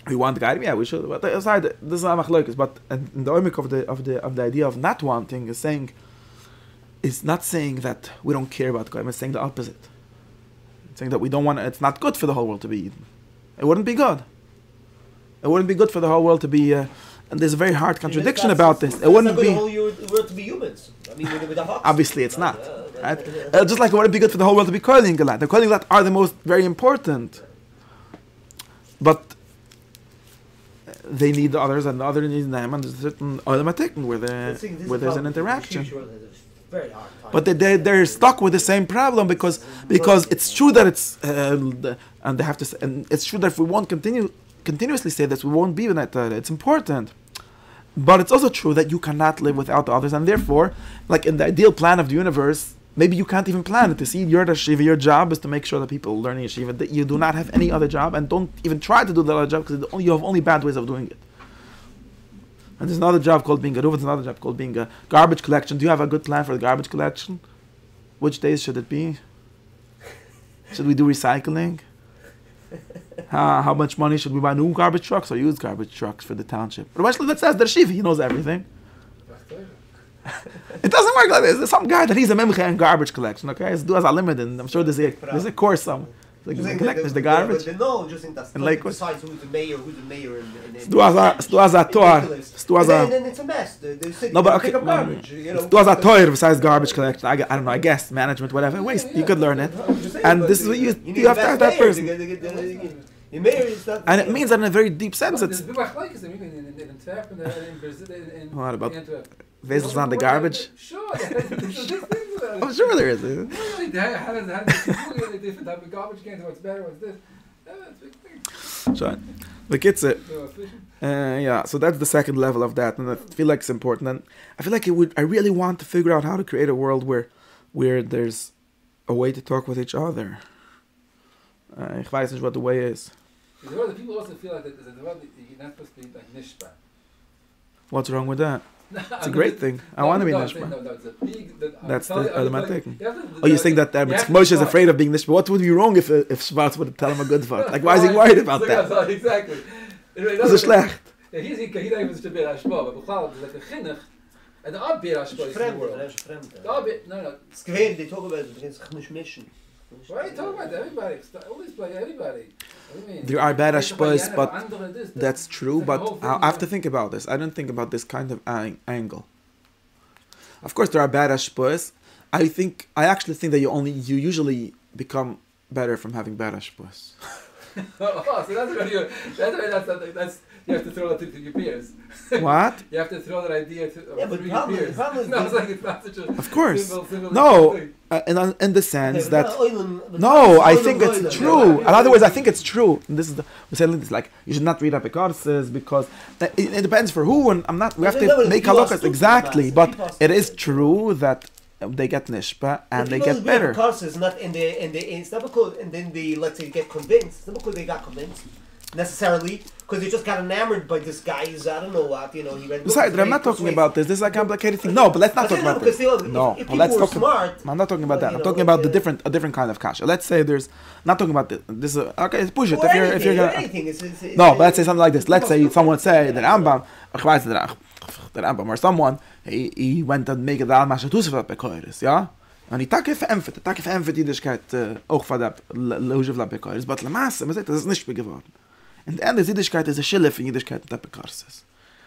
we want the guy, yeah, we should. But aside, this is a machloikis. But in the oimek of the idea of not wanting is not saying that we don't care about Goyim. It's saying the opposite. It's saying that we don't want. It's not good for the whole world to be Eden. It wouldn't be good. It wouldn't be good for the whole world to be, and there's a very hard contradiction about this. It wouldn't be. The whole world to be humans. I mean, with the obviously, it's not. Right? Just like it wouldn't be good for the whole world to be Kohen Galat. The Kohen Galat are the most very important, but they need the others, and the other needs them, and there's a certain automatic where there's an interaction. But they're stuck with the same problem because it's true that it's and they have to say, and it's true that if we won't continuously say this, we won't be in that. It's important, but it's also true that you cannot live without the others, and therefore, like in the ideal plan of the universe, maybe you can't even plan it. To see your yeshiva, your job is to make sure that people learn yeshiva. That you do not have any other job, and don't even try to do the other job because you have only bad ways of doing it. And there's another job called being a roof. There's another job called being a garbage collection. Do you have a good plan for the garbage collection? Which days should it be? Should we do recycling? How much money should we buy new garbage trucks or used garbage trucks for the township? That says the Shiva, he knows everything. It doesn't work like this. There's some guy that he's a memcha in garbage collection, okay? It's do as a limit, and I'm sure there's a course somewhere. Like there's the garbage. No, just in that. And like decides who's the mayor Du hast a Tor. Then it's a mess. No, but okay. Du hast a Tor besides garbage collection. I don't know. I guess management, whatever. Waste. You could learn it. And this is what you have to have that person. And it means that in a very deep sense, it's. What about Vesel's on the garbage? Sure. I'm sure there is. How does different type of garbage can? What's better? What's this? It's a big thing. Sure. The kids, yeah. So that's the second level of that, and I feel like it's important. And I feel like I really want to figure out how to create a world where there's a way to talk with each other. Ich weiß nicht what the way is. The people also feel like that you're not supposed to be like nishba. What's wrong with that? It's a great thing. I want to be nishba. That's the automatic. Oh, you think that Moshe is afraid of being nishba? What would be wrong if Schwarz would tell him a good thought? Like, why is he worried about that? Exactly. Das ist schlecht. He's even to be Ashba, but Bukhara is like a chinuch, and the Abir Ashba is in the world. The Abir, no. They talk about it against Chinuch mission. Why are you talking about everybody? Always play everybody. There are bad ashbas, but that's true. But I have to think about this. I don't think about this kind of angle. Of course, there are bad ashbas. I actually think that you usually become better from having bad ashbas. Oh, so that's you have to throw that to your peers. What? You have to throw that idea to your peers. No, it's like it's not such a of course. simple no, in the sense that no, I think it's true. In other words, I think it's true. And this is we say this like you should not read apikourses because it depends for who. And I'm not. We have to make halachas exactly, but it is true that they get nishpa and they get better. Courses not it's not because and then they let's say get convinced. It's not because they got convinced necessarily because they just got enamored by this guy's I don't know what he read. Besides, I'm not talking about this. This is a complicated thing. No, but let's not talk about this. No, let's talk about. I'm not talking about that. I'm talking about a different kind of kasha. Let's say there's not talking about this. This is okay. It's push it if you're gonna. No, but let's say something like this. Let's say someone say that Rambam or someone he went and make it al mashatusaf bekoiris, yeah. And he takif empfet Yiddishkeit auch von der Loge von bekoiris, but lemasse man sagt das ist nicht geworden. And the end is Yiddishkeit is a shilif in Yiddishkeit that bekoiris.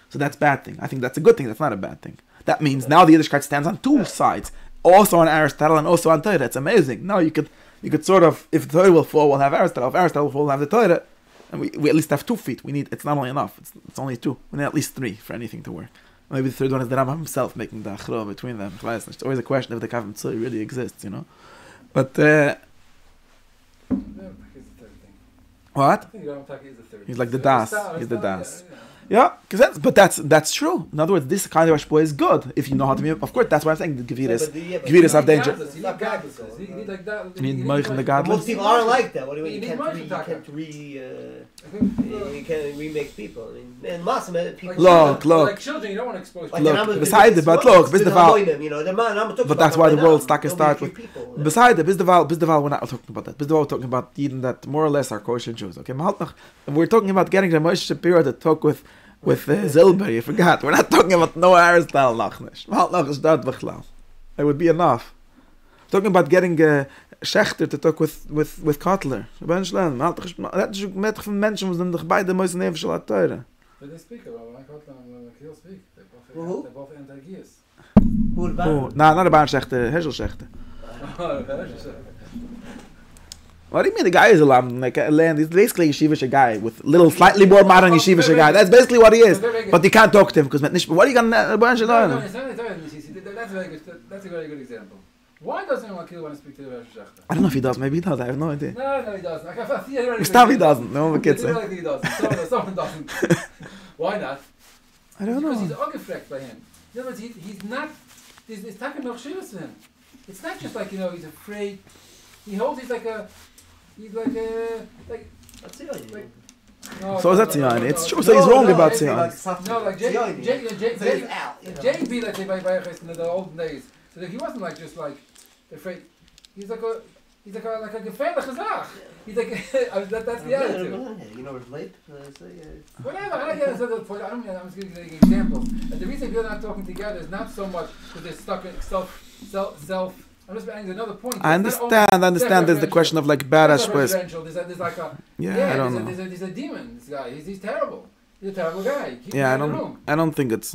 So that's bad thing. I think that's a good thing. That's not a bad thing. That means now the Yiddishkeit stands on two sides, also on Aristotle and also on Torah. It's amazing. Now you could sort of, if the Torah will fall, we'll have Aristotle. If Aristotle will fall, we'll have the Torah. And we at least have 2 feet. It's not only enough. It's only 2. We need at least 3 for anything to work. Maybe the third one is the Rambam himself making the achro between them. It's always a question if the Kav Mitzvah really exists, But what? He's like the das. He's the das. Yeah, but that's true. In other words, this kind of ashpo is good if you know how to be. Of course, that's why I'm saying the Geviris have danger. You need moich in the godless. Most people aren't like that. What do you mean? You can't remake people. I mean, and Masim people. Look. Like children, you don't want to expose people. Look, beside it, but look, but that's why the world stuck start with. Beside it, Bizdeval, we're not talking about that. Bizdeval, we're talking about even that more or less are kosher Jews. Okay, we're talking about getting the Moshe Shapiro to talk with Zilber. You forgot. We're not talking about no Aristotle nachnish. It would be enough. We're talking about getting Schechter to talk with Kotler. Met van mensen was dan bij de mooiste neven zal het teuren. But they speak about Kotler and he'll speak. They're both anti-gears. Who about? No, not about Schechter. Herschel Schechter. What do you mean the guy is a lamb? Like he's basically a yeshivish guy with little slightly more modern yeshivish guy. That's basically what he is. But you can't talk to him because what are you gonna learn? That's a very good example. Why doesn't Makil want to speak to the Rosh Hashanah? I don't know if he does. Maybe he does. I have no idea. No, he doesn't. Stop, he doesn't. No one kids say. He doesn't. Someone doesn't. Why not? I don't know. Because he's ungefragt by him. In other words, he's not. There's talking about shivas to him. It's not just like he's afraid. He holds. He's like. That's it. So that's Zion. It's true. So he's wrong about Zion. No, like Jay be like in the olden days. So he wasn't like just like afraid. He's like a gefährliche Chazach. He's like that's the attitude. You know what's late? Whatever. I'm just giving you an example. And the reason people are not talking together is not so much because they're stuck in self. I'm just adding another point. I understand. There's the question of like bad ashbas. There's like a I don't know. There's a demon. This guy. He's terrible. He's a terrible guy. I don't think it's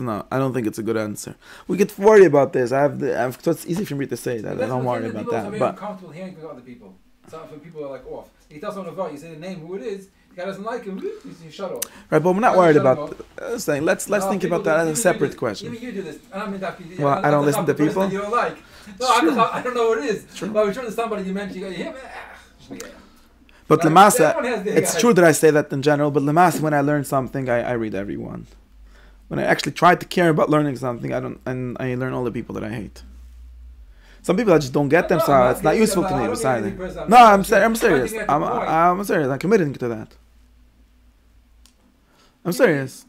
a good answer. We get worried about this. So it's easy for me to say that. I don't worry about that. But uncomfortable hearing from other people. So when people are like off, he tells someone to vote. You say the name, who it is. The guy doesn't like him. You shut off. Right, but we're not worried about saying. Let's think about that as a separate question. You do this. I don't mean that. Well, I don't listen to people. You don't like. No, I don't know what it is. True. But I'm sure there's somebody you mentioned. You go, But Lemasa, it's true that I say that in general, but Lemasa, when I learn something, I read everyone. When I actually try to care about learning something, I learn all the people that I hate. Some people I just don't get them, so it's not useful to me. No, I'm serious. I'm serious. I'm committing to that. I'm serious.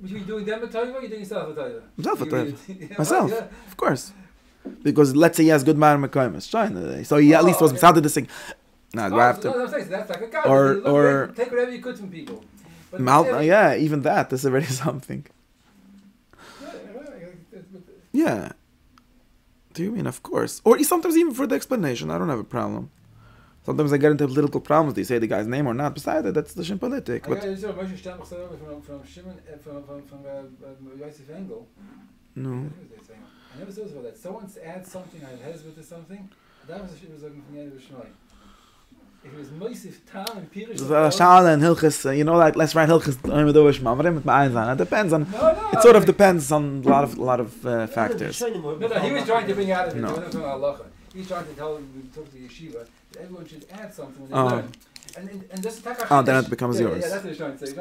Would you be doing them a Torah or are you doing yourself a Torah? Myself, of course. Because let's say he has good man Mekayim. So he at least was beside this thing. No, do I have to? That's like a guy. Or take whatever you could from people. Yeah, even that is already something. Yeah. Do you mean, of course? Or sometimes even for the explanation, I don't have a problem. Sometimes I get into political problems. Do you say the guy's name or not? Besides that, that's the Shimpolitik. But Yosef Engel. No. I never saw that. Someone adds something, I has with something. That was the shit was looking from the end of the if it was Moisif Tam and Pirish. Shana and Hilchis, you know, like let's write Hilchis. It depends on. It sort of depends on a lot of factors. No, he was trying to bring out of it. He was trying to talk to the yeshiva that everyone should add something when they learn. And this then it becomes yours. Yeah, that's what he's trying to say.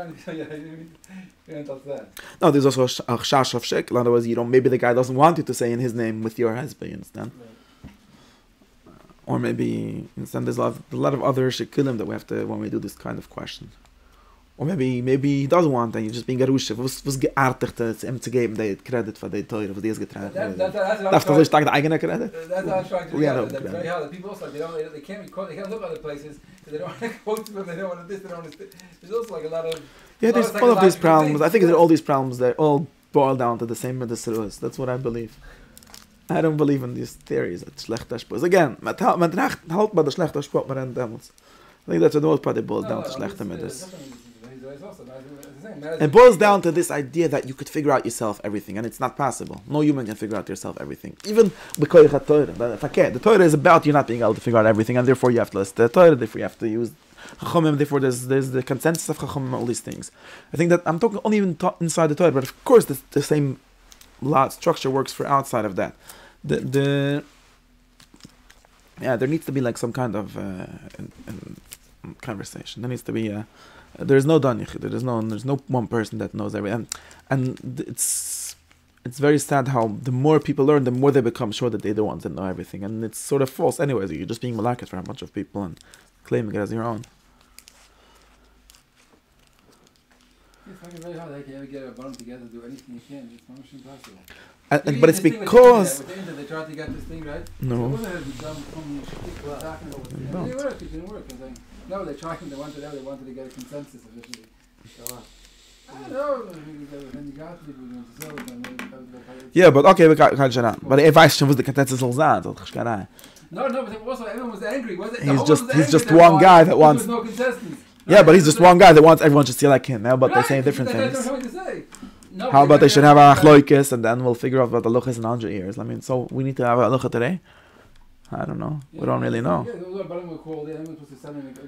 No, there's also a chash of shek. In other words, maybe the guy doesn't want you to say in his name with your husband, you understand? Right. Or maybe, there's a lot of other shekulim that we have to, when we do this kind of question. Or maybe he doesn't want that, you're just being garushe. Was geartigt es ihm zu geben, the credit for the teure, for this getragen. Darfst du so stark the eigene credit? That's what I'm trying to do. That's very hard. People also, they can't look other places, because they don't want to quote them, they don't want to this, they don't want to there's also like a lot of... Yeah, there's all of these problems. I think that all these problems, they all boil down to the same medicine. That's what I believe. I don't believe in these theories that schlechter Sport. Again, man halt bei der schlechter Sport, man rennt damals. I think that's the most part it boils down to schlechter medicine. It boils down to this idea that you could figure out yourself everything, and it's not possible. No human can figure out yourself everything. Even because the Torah is about you not being able to figure out everything, and therefore you have to listen to the Torah, therefore you have to use Chachomim, therefore there's the consensus of Chachomim, all these things. I think that I'm talking only even inside the Torah, but of course the same structure works for outside of that. There needs to be like some kind of conversation. There needs to be there's no Danich. There's no one person that knows everything. And it's very sad how the more people learn, the more they become sure that they're the ones that know everything. And it's sort of false anyways. You're just being malakit for a bunch of people and claiming it as your own. It's fucking very hard. Like you ever get a bottom together, do anything you can. It's almost impossible. But it's because with the internet, they tried to get this thing right. No. It didn't work. No, they tried. They wanted to get a consensus eventually. Yeah, but okay, we can't shut up. But if I was the consensus all that, no, but also everyone was angry. He's just one guy that wants. No contestants. Yeah, but he's just one guy that wants everyone to see like him. How about they say different things? No, how about they should have a achloikis and then we'll figure out what the luch is in 100 years? I mean, so we need to have a lucha today? I don't know. We don't really know. Yeah,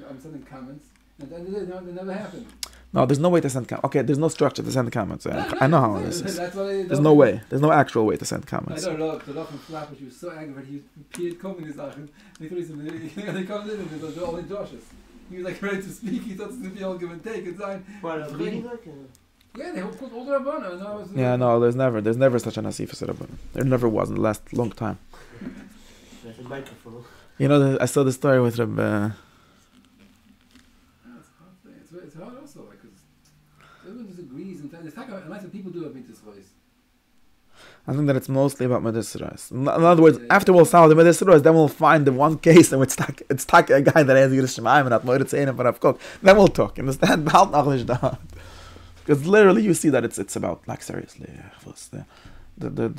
I'm sending comments, and then they never happened. No, there's no way to send comments. Okay, there's no structure to send comments. I know how this is. There's no way. There's no actual way to send comments. I don't know. The love from Flap, she was so angry. He appeared coming his Sachen. They thought they come in and they're all in Joshes. He was like ready to speak. He thought it was going to be all give and take. It's like, yeah, they put all the Rabbana. Yeah, no, there's never such an asif as a Rabbana. There never was in the last long time. You know, I saw the story with Rabbi. It's hard also, because everyone disagrees, and it's like a lot of people do have mitzvahs. I think that it's mostly about Medisras. In other words, after we'll solve the Medisras, then we'll find the one case in which it's a guy that has Yiddish Shemaim and not Moritz Einem for Avkok. Then we'll talk. Understand? Because literally you see that it's about, like, seriously, there's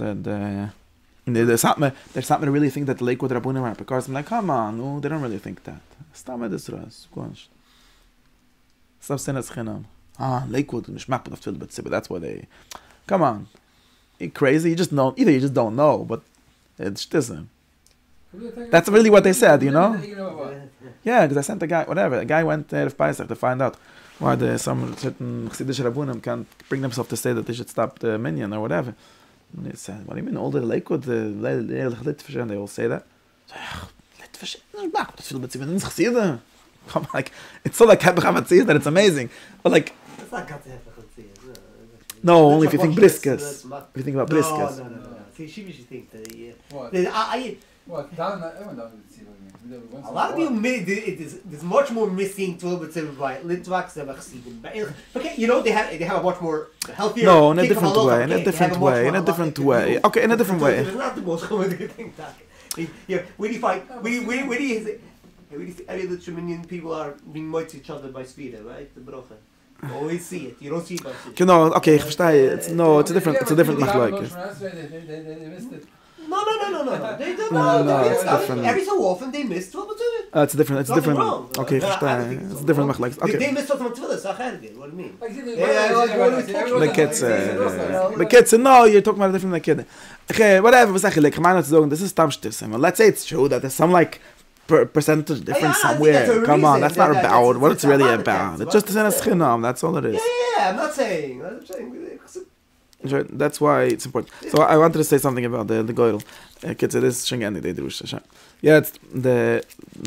something to really think that the Lakewood Rabbunim are, because I'm like, come on, no, they don't really think that. Stam Medisras. Substance Chinam. Lakewood, Mishmak, but that's why they. Come on. You're crazy. You just don't know, but it's shtism. That's really what they said, you know? Yeah, because I sent a guy, whatever. A guy went there to Pesach to find out why some certain Chassidish Rabbunim can't bring themselves to say that they should stop the minyan or whatever. And they said, what do you mean? All the Lakewood, the Litvish, and they all say that. Come on, like, it's so like that it's amazing. But like, no, only if you think briskas. If you think about briskas. No. See, she think that. What? What? A lot of people, there's much more missing 12 by Litvaks than Chassidim. You know, they have a much more healthier. No, in a different way. In a different way. Okay, in a different way. It's not the most common thing. Yeah, where do you find? Where do you think? The Treminian people are being moitzed each other by Svida, right? The Brocha. You always see it. You don't see it by see it. Genau, okay, ich verstehe. It's a different machlokes. They missed it. No. They don't No, know. it's different. Every so often they miss 12 Tefillah. It's different. Nothing wrong. Okay, ich I verstehe. think It's so. different machlokes. Okay. They miss 12 Tefillah. So what do you mean? The kids, no, you're talking about a different kid. Okay, whatever, was actually like, this is Tamshtissim. Let's say it's true that there's some like percentage difference somewhere. Come on, that's not about what it's really about. It's just a schinam, that's all it is. Yeah, I'm not saying. That's why it's important. So I wanted to say something about the goyel. Kids, it is shingani they do. Yeah, it's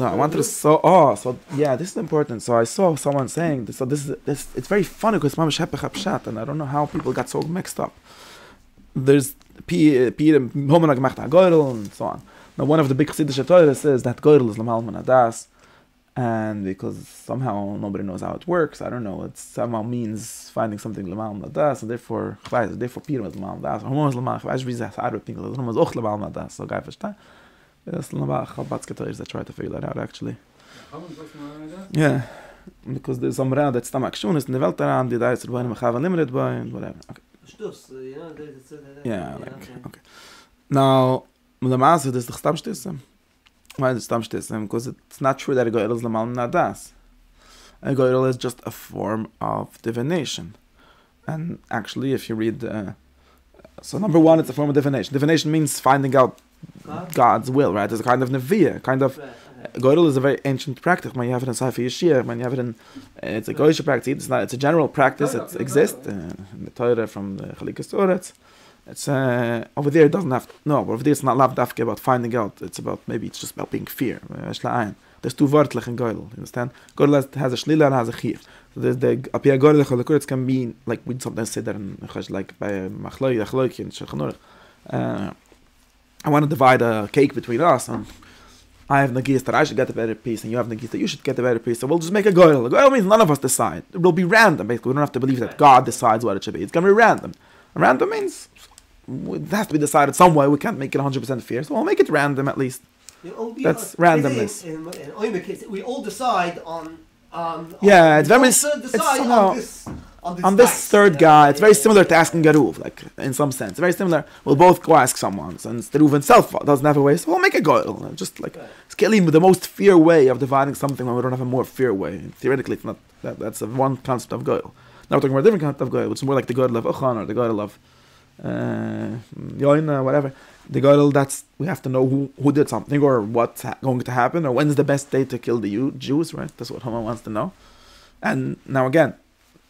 I wanted to so yeah, this is important. So I saw someone saying this. So this it's very funny because mamish hepech hapshat, and I don't know how people got so mixed up. There's homenag gemacht goyel and so on. Now one of the big chassidische Torah says that goyel is למעלה הדעת, and because somehow nobody knows how it works, I don't know, it somehow means finding something למעלה הדעת, and therefore Pirum is למעלה הדעת, Hormon is למעלה, ich weiß wie sie andere Pinkel, das ist auch למעלה הדעת, so geil verstehen. That's למעלה Chabadske Torah that try to figure that out actually. Yeah, because there's some rad that's tamak shunis in the Welt around, die da ist er boine mechav limited by and whatever. Okay. Yeah, okay. Now, Lamasa is the Stamstism. Why is it Stamstism? Because it's not true that a Gorel is Lamal Nadas. A Gorel is just a form of divination. And actually, if you read... so number one, it's a form of divination. Divination means finding out God's will, right? It's a kind of Neviah, kind of... Gorel is a very ancient practice. When you have it in Saifi Yeshia, when you have it in... it's a Goyish practice. It's a general practice. It exists in the Torah from the Chalikas Torah. It's over there it doesn't have over there it's not lav dafke about finding out. It's about maybe it's just about being fear. There's two wörtlich in Goyel. You understand? Goyel has a shlila and has a chiyuv. So there's the apia Goyel it can be like we sometimes say that in like by machloi in shechanur. I want to divide a cake between us, and I have nagis that I should get the better piece, and you have nagis that you should get the better piece. So we'll just make a Goyel. A Goyel means none of us decide. It will be random. Basically, we don't have to believe that God decides what it should be. It's going to be random. And random means it has to be decided some way. We can't make it 100% fair, so we'll make it random at least. That's randomness. We all decide on yeah, it's very somehow on this third guy. It's very similar to asking Garuv, like in some sense. Very similar. We'll both go ask someone, since the Ruv himself doesn't have a way, so we'll make a goyel. Just like scaling with the most fair way of dividing something when we don't have a more fair way. Theoretically, it's not that's one concept of goyel. Now we're talking about a different concept of goyel, which is more like the goyel of Ochan or the goyel of Yoina, whatever. The goyel, that's we have to know who did something or what's going to happen or when's the best day to kill the Jews, right? That's what Haman wants to know. And now again,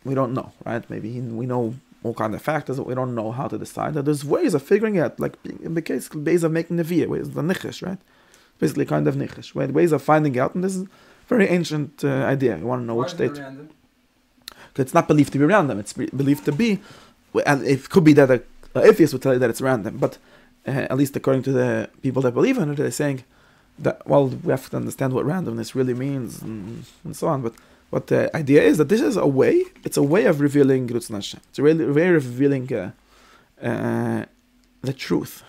we don't know, right? Maybe we know all kind of factors, but we don't know how to decide. There's ways of figuring out, like in the case, ways of making Neviah, ways of the nichesh, right? Basically, kind of nichesh, right? Ways of finding out, and this is a very ancient idea. You want to know which date. It's not believed to be random. It's believed to be, and it could be that an atheist would tell you that it's random, but at least according to the people that believe in it, they're saying that, well, we have to understand what randomness really means and so on. But the idea is that this is a way. It's a way of revealing Rutzon Hashem. It's a way of revealing the truth.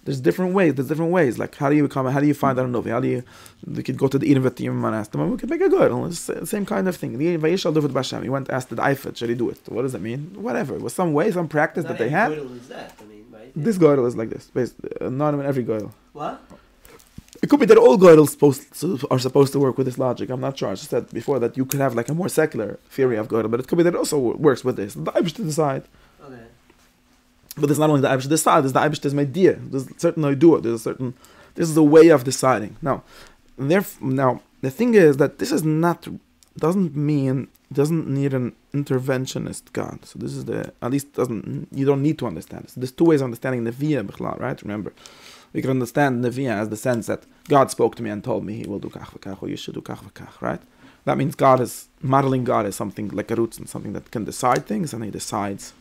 There's different ways. Like how do you find, I don't know, we could go to the Invatim and ask them, we could make a goyel. It's the same kind of thing. The Vayishal David Bashem, he went to ask the Eifet, should he do it? What does that mean? Whatever. It was some way, some practice that they had. Is that? I mean, right? This goyel is like this. Not even every goyel. What? It could be that all goyels are supposed to work with this logic. I'm not sure. I just said before that you could have like a more secular theory of goyel, but it could be that it also works with this. The Eibush to decide. Okay. But it's not only the Eibush to decide. There's the Eibush to idea. There's a certain idea. This is a way of deciding. Now the thing is that this doesn't need an interventionist God. So this is you don't need to understand this. There's two ways of understanding Neviah, right? Remember, we can understand Neviah as the sense that God spoke to me and told me he will do kach v'kach, or you should do kach v'kach, right? That means modeling God as something like a roots and something that can decide things, and he decides,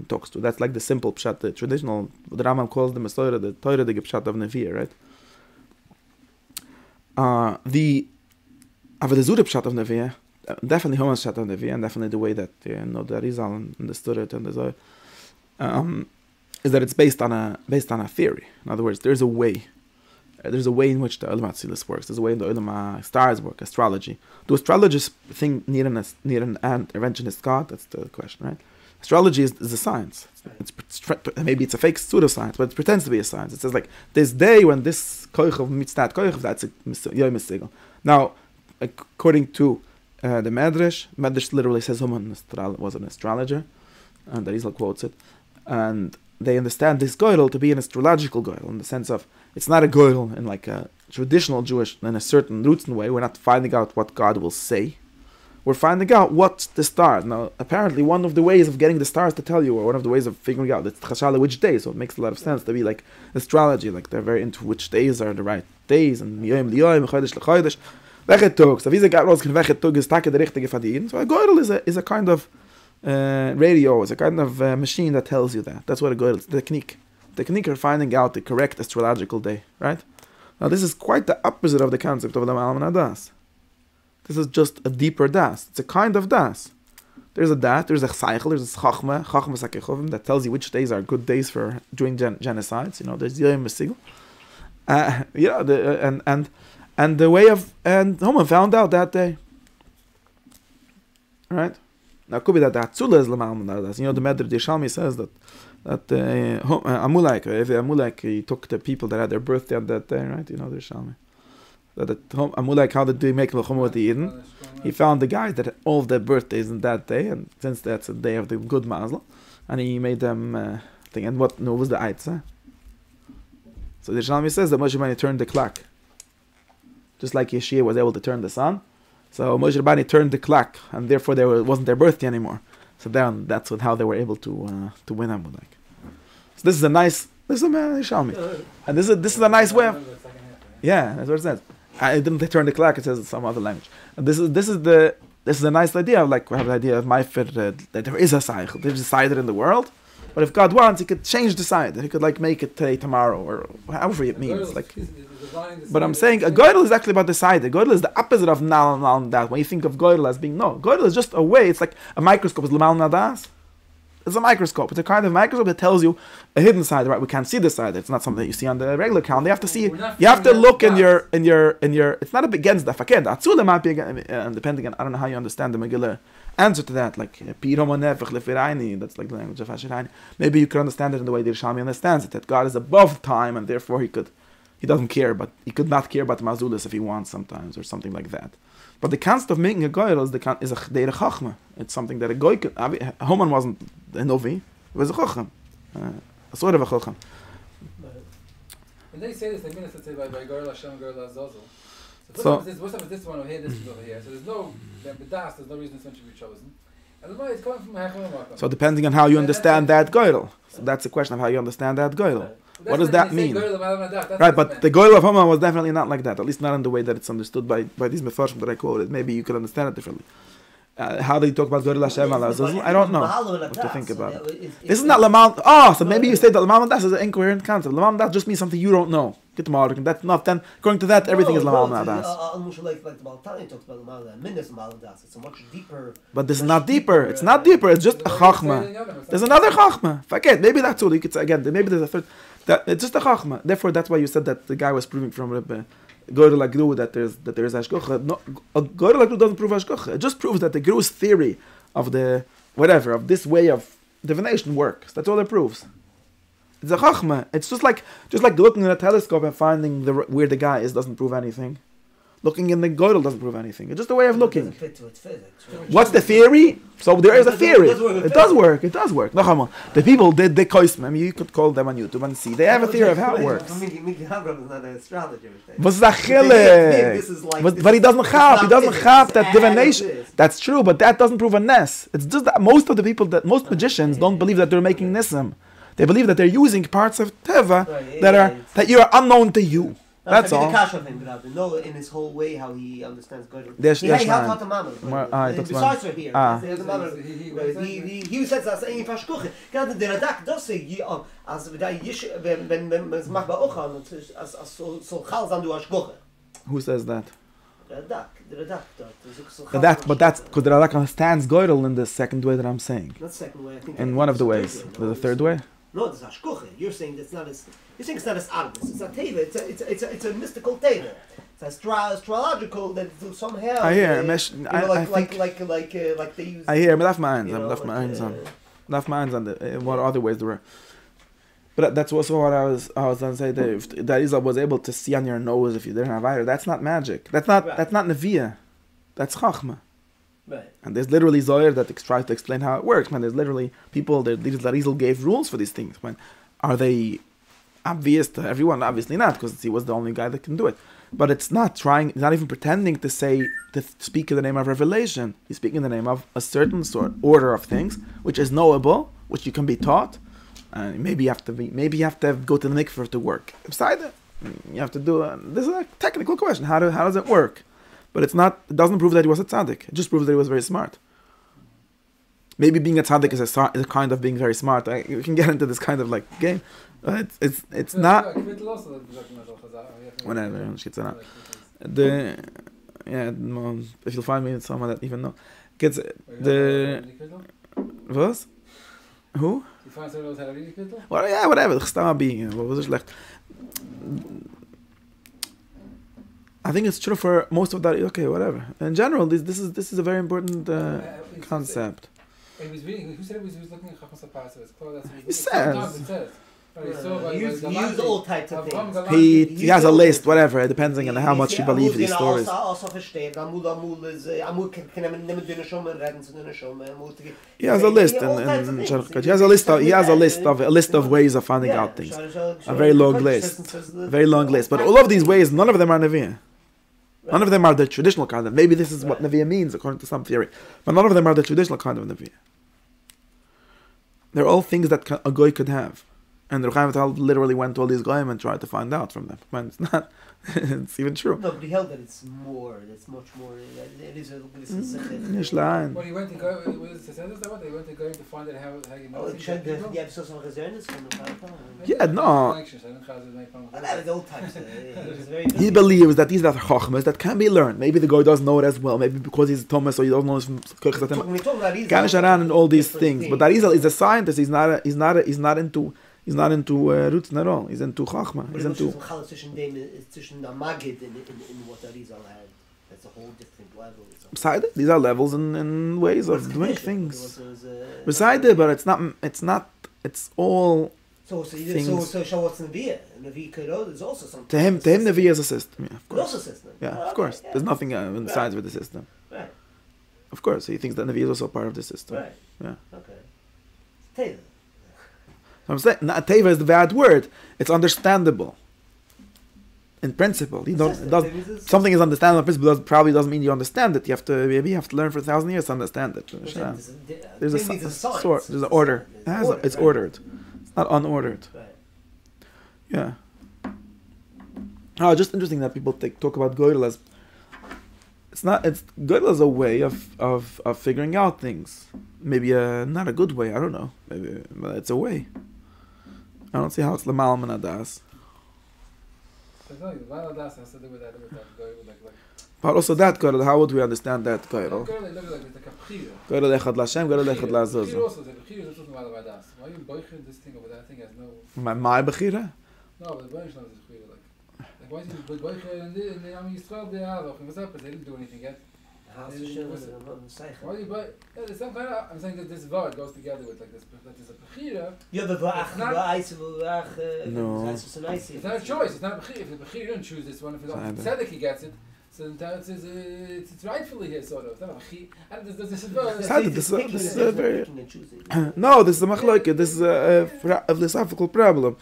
talks to. That's like the simple pshat, the traditional, the Rambam calls the Torah, the pshat of Neviah, right? The Zura pshat of Neviah, definitely Haman's pshat of Neviah, and definitely the way that the Arizal understood it and the Zohar, is that it's based on a theory. In other words, there's a way. There's a way in which the Olam Atzilus works. There's a way in the Olam stars work, astrology. Do astrologists think need an interventionist God? That's the question, right? Astrology is a science. Maybe it's a fake pseudoscience, but it pretends to be a science. It says like, this day when this koichav meets that koichav, that's a yom sigel. Now, according to the Medrash literally says Haman was an astrologer, and the Rizal quotes it, and they understand this goyel to be an astrological goyel, in the sense of, it's not a goyel in like a traditional Jewish, in a certain roots and way. We're not finding out what God will say. We're finding out what's the stars. Now, apparently, one of the ways of getting the stars to tell you, or one of the ways of figuring out, it's chashala which day, so it makes a lot of sense to be like astrology, like they're very into which days are the right days, and miyom liyom, chodesh lechodesh, welche tog. So, wie sie rausgehen, welche tog ist Tage der richtige Fadin. So, a goyel is a kind of radio, is a kind of machine that tells you that. That's what a goyel is, the technique. The technique of finding out the correct astrological day, right? Now, this is quite the opposite of the concept of the Malman Das. This is just a deeper das. It's a kind of das. There's a dat, there's a cycle, there's a chachma sakechovim that tells you which days are good days for doing genocides. You know, there's yom sigel. And the way of, and Haman found out that day. Right? Now it could be that the Hatzula is l'malman das. You know, the Medrash Yishalmi says that Amulek, he took the people that had their birthday on that day, right? You know, the Yishalmi. Amulek, how did they make Melchama with the Eden? He found the guys that had all of their birthdays on that day, and since that's a day of the good mazel, and he made them thing. And what was the Eitza? So the Shalmi says that Moshe Rabbeinu turned the clock, just like Yeshua was able to turn the sun. So Moshe Rabbeinu turned the clock, and therefore wasn't their birthday anymore. So then that's how they were able to win Amulek. So this is a nice. This is a Shalmi, and this is a nice way of. Yeah, that's what it says. I didn't turn the clock. It says in some other language. And this is a nice idea. Like we have the idea of my fit that there is a cycle. There's a side in the world, but if God wants, He could change the side. He could like make it today, tomorrow, or however it means. Like, but I'm saying a goyel is actually about the side. A goyel is the opposite of nal das. When you think of goyel as being goyel is just a way. It's like a microscope. Is l'mal das. It's a microscope. It's a kind of microscope that tells you a hidden side, right? We can't see the side. It's not something that you see on the regular count. You have to see. You have to look in your. It's not against the fakir. The atzula might be depending on. I don't know how you understand the Megillah answer to that. Like that's like the language of Hashirani. Maybe you could understand it in the way the Yerushalmi understands it. That God is above time and therefore He doesn't care, but He could not care about the mazulas if He wants sometimes or something like that. But the concept of making a goyel is a chdei chachma. It's something that a goy could. Haman wasn't a novi; it was a chacham, a sort of a chacham. When they say this, they mean it to say by goyel Hashem, goyel Azazel. So what's up with this one over here? This is over here. So there's no das. There's no reason this one should be chosen. And the money is coming from Hacham. So depending on how you understand that goyel, so that's the question of how you understand that goyel. What does that mean? Right, but the goyel of Haman was definitely not like that. At least not in the way that it's understood by these mefarshim that I quoted. Maybe you could understand it differently. How do you talk about goyel Hashem al Azazel? I don't know what to think about it. This is not lamal. Oh, so maybe you say that lamal das is an incoherent concept. Lamal das just means something you don't know. Get the malak, and that's not. Then according to that, everything is lamal das. Like the Baltani talks about lamal das. It's a much deeper. But this is not deeper. It's not deeper. It's just a chachma. There's another chachma. Forget. Maybe that's all. You could say again. Maybe there's a third. That it's just a chachma. Therefore, that's why you said that the guy was proving from Gorel Agru that there is hashgacha. No, Gorel Agru doesn't prove hashgacha. It just proves that the Gru's theory of the whatever of this way of divination works. That's all it proves. It's a chachma. It's just like looking at a telescope and finding where the guy is doesn't prove anything. Looking in the Gorel doesn't prove anything. It's just a way of looking. What's the theory? So there is a theory. It does work. No, the people did the koism. I mean, you could call them on YouTube and see. They have a theory of how it works. But he doesn't have that divination. That's true, but that doesn't prove a nes. It's just that most of the people, most magicians don't believe that they're making nisim. They believe that they're using parts of teva that you are unknown to you. That's all. No, in his whole way, how he understands God. There's he helped the Mama. Besides her here, he says that in Fashkuche. God, the Radak does say, as when Mach Ba'ochan, as so Chalzan do Ashkoche. Who says that? The Radak. But that's because the Radak understands Goydel in the second way that I'm saying. Not second way, I think. In one of the ways. There's a third way? No, it's hashkucha. You're saying it's not as it's not as obvious. It's a teva. It's a mystical teva. It's astrological that somehow. I hear. Like they use. I hear. I'm left my hands on what other ways there were. But that's also what I was going to say. That Israel was able to see on your nose if you didn't have either. That's not magic. That's not Nevi'ah. That's Chachma. Right. And there's literally Zohar that tries to explain how it works. Man, there's literally people that Israel gave rules for these things. Man, are they obvious to everyone? Obviously not, because he was the only guy that can do it. But it's not even pretending to speak in the name of revelation. He's speaking in the name of a certain order of things, which is knowable, which you can be taught. Maybe you have to go to the mikveh to work. Beside it, you have to do. This is a technical question. How does it work? But it doesn't prove that he was a tzaddik. It just proves that he was very smart. Maybe being a tzaddik is a kind of being very smart. You can get into this kind of like game. It's not. Whatever. If you'll find me someone that even know, gets the what? Who? Well, yeah, whatever. What was schlecht? I think it's true for most of that. Okay, whatever. In general, this is a very important concept. Who said he was looking at Chachmas HaPasuk? He says. He used all types of things. He has a list, whatever, depending on how much you believe these stories. He has a list, he has a list of ways of finding out things. A very long list. But all of these ways, none of them are Nevi'ah. None of them are the traditional kind of. Maybe this is what Nevi'ah means according to some theory, but none of them are the traditional kind of Nevi'ah. They're all things that a goy could have. And the Chaim Vital literally went to all these goyim and tried to find out from them. Man, it's not. It's even true. No, but he held that it's more. It's much more. It is a. Well, he went to go. Was it that they went to go to find out how you know. Yeah, no. He believes that these are chachmas that can be learned. Maybe the guy doesn't know it as well. Maybe because he's Thomas, or he doesn't know his Ganesh and all these things. But Arizal is a scientist. He's not into. He's not into roots at all. He's into Chachma. He's into. What Arizal had. That's a whole different level. Beside it, these are levels and ways of doing things. Beside it, but it's not. It's all. So what's Nevi'ah? Nevi'ah is also something. To him, Nevi'ah is a system. Yeah, of course. Also a system. Yeah, of course. There's nothing besides with the system. Right. Of course, he thinks that Nevi'ah is also part of the system. Right. Yeah. Okay. I'm saying, teva is the bad word. It's understandable. In principle, something is understandable in principle. Probably doesn't mean you understand it. You have to learn for 1,000 years to understand it. There's an order. It's ordered. It's not unordered. Yeah. Oh, just interesting that people talk about Gorel as. It's Gorel as a way of figuring out things. Maybe not a good way. I don't know. Maybe, but it's a way. I don't see how it's Lamala and Adas. But also that Gorel, how would we understand that Gorel? Gorel echad Lashem, Gorel echad Lazuz. My Bechira? No, but the Bechira is Bechira. Like, why is it Bechira in the Am Yisrael Be'avach? What's up? They didn't do anything yet. Why do you buy? There's some kind of. I'm saying that this word goes together with like this. That is a bechira. Yeah, but no. It's not a choice. It's not a bechira. If the bechira didn't choose this one, if it's tzedek he gets it, so then it's rightfully his sort of. It's not a bechira. This is very. No, this is a machloike. This is a philosophical problem.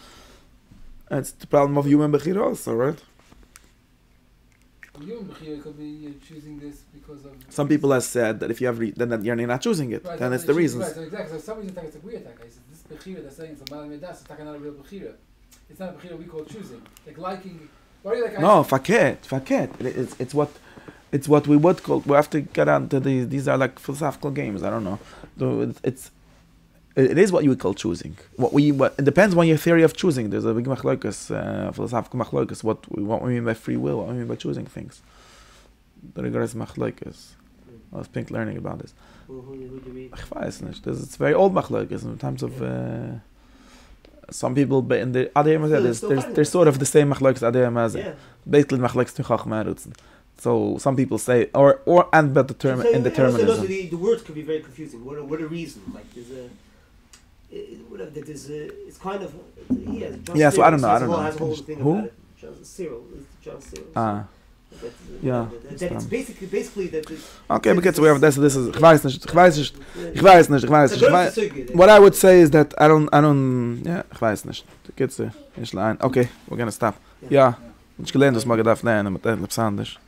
It's the problem of human bechira also, right? Human bechira could be choosing this because of. Some people have said that if you have then you're not choosing it. Right, then it's the reason. Right, so exactly. So some reason it's a weird attack. This bechira they're saying it's a malam das. It's not a real bechira. It's not a bechira we call choosing. Like liking. Why are you like? No, faket. It's what we would call. We have to get on to these are like philosophical games. I don't know. It is what you would call choosing. It depends on your theory of choosing. There's a big machlokas, philosophical machlokas. What we mean by free will, what we mean by choosing things. The rigorous machlokas. I was pink learning about this. Who do you read? It's very old machlokas in terms of some people in the other they're sort of the same machlokes other mazeh. Basically machlokes to chachma. So some people say or and but the term indeterminism. The words can be very confusing. What a reason? Like it's kind of yeah. So I don't know. Has a whole thing about it. John Cyril. That's basically that. Okay, because we have this is ich weiß nicht. What I would say is that I don't yeah, ich weiß nicht. Okay, we're gonna stop. Yeah. Ich gelernt das mal gedacht, nein, mit etwas anderes.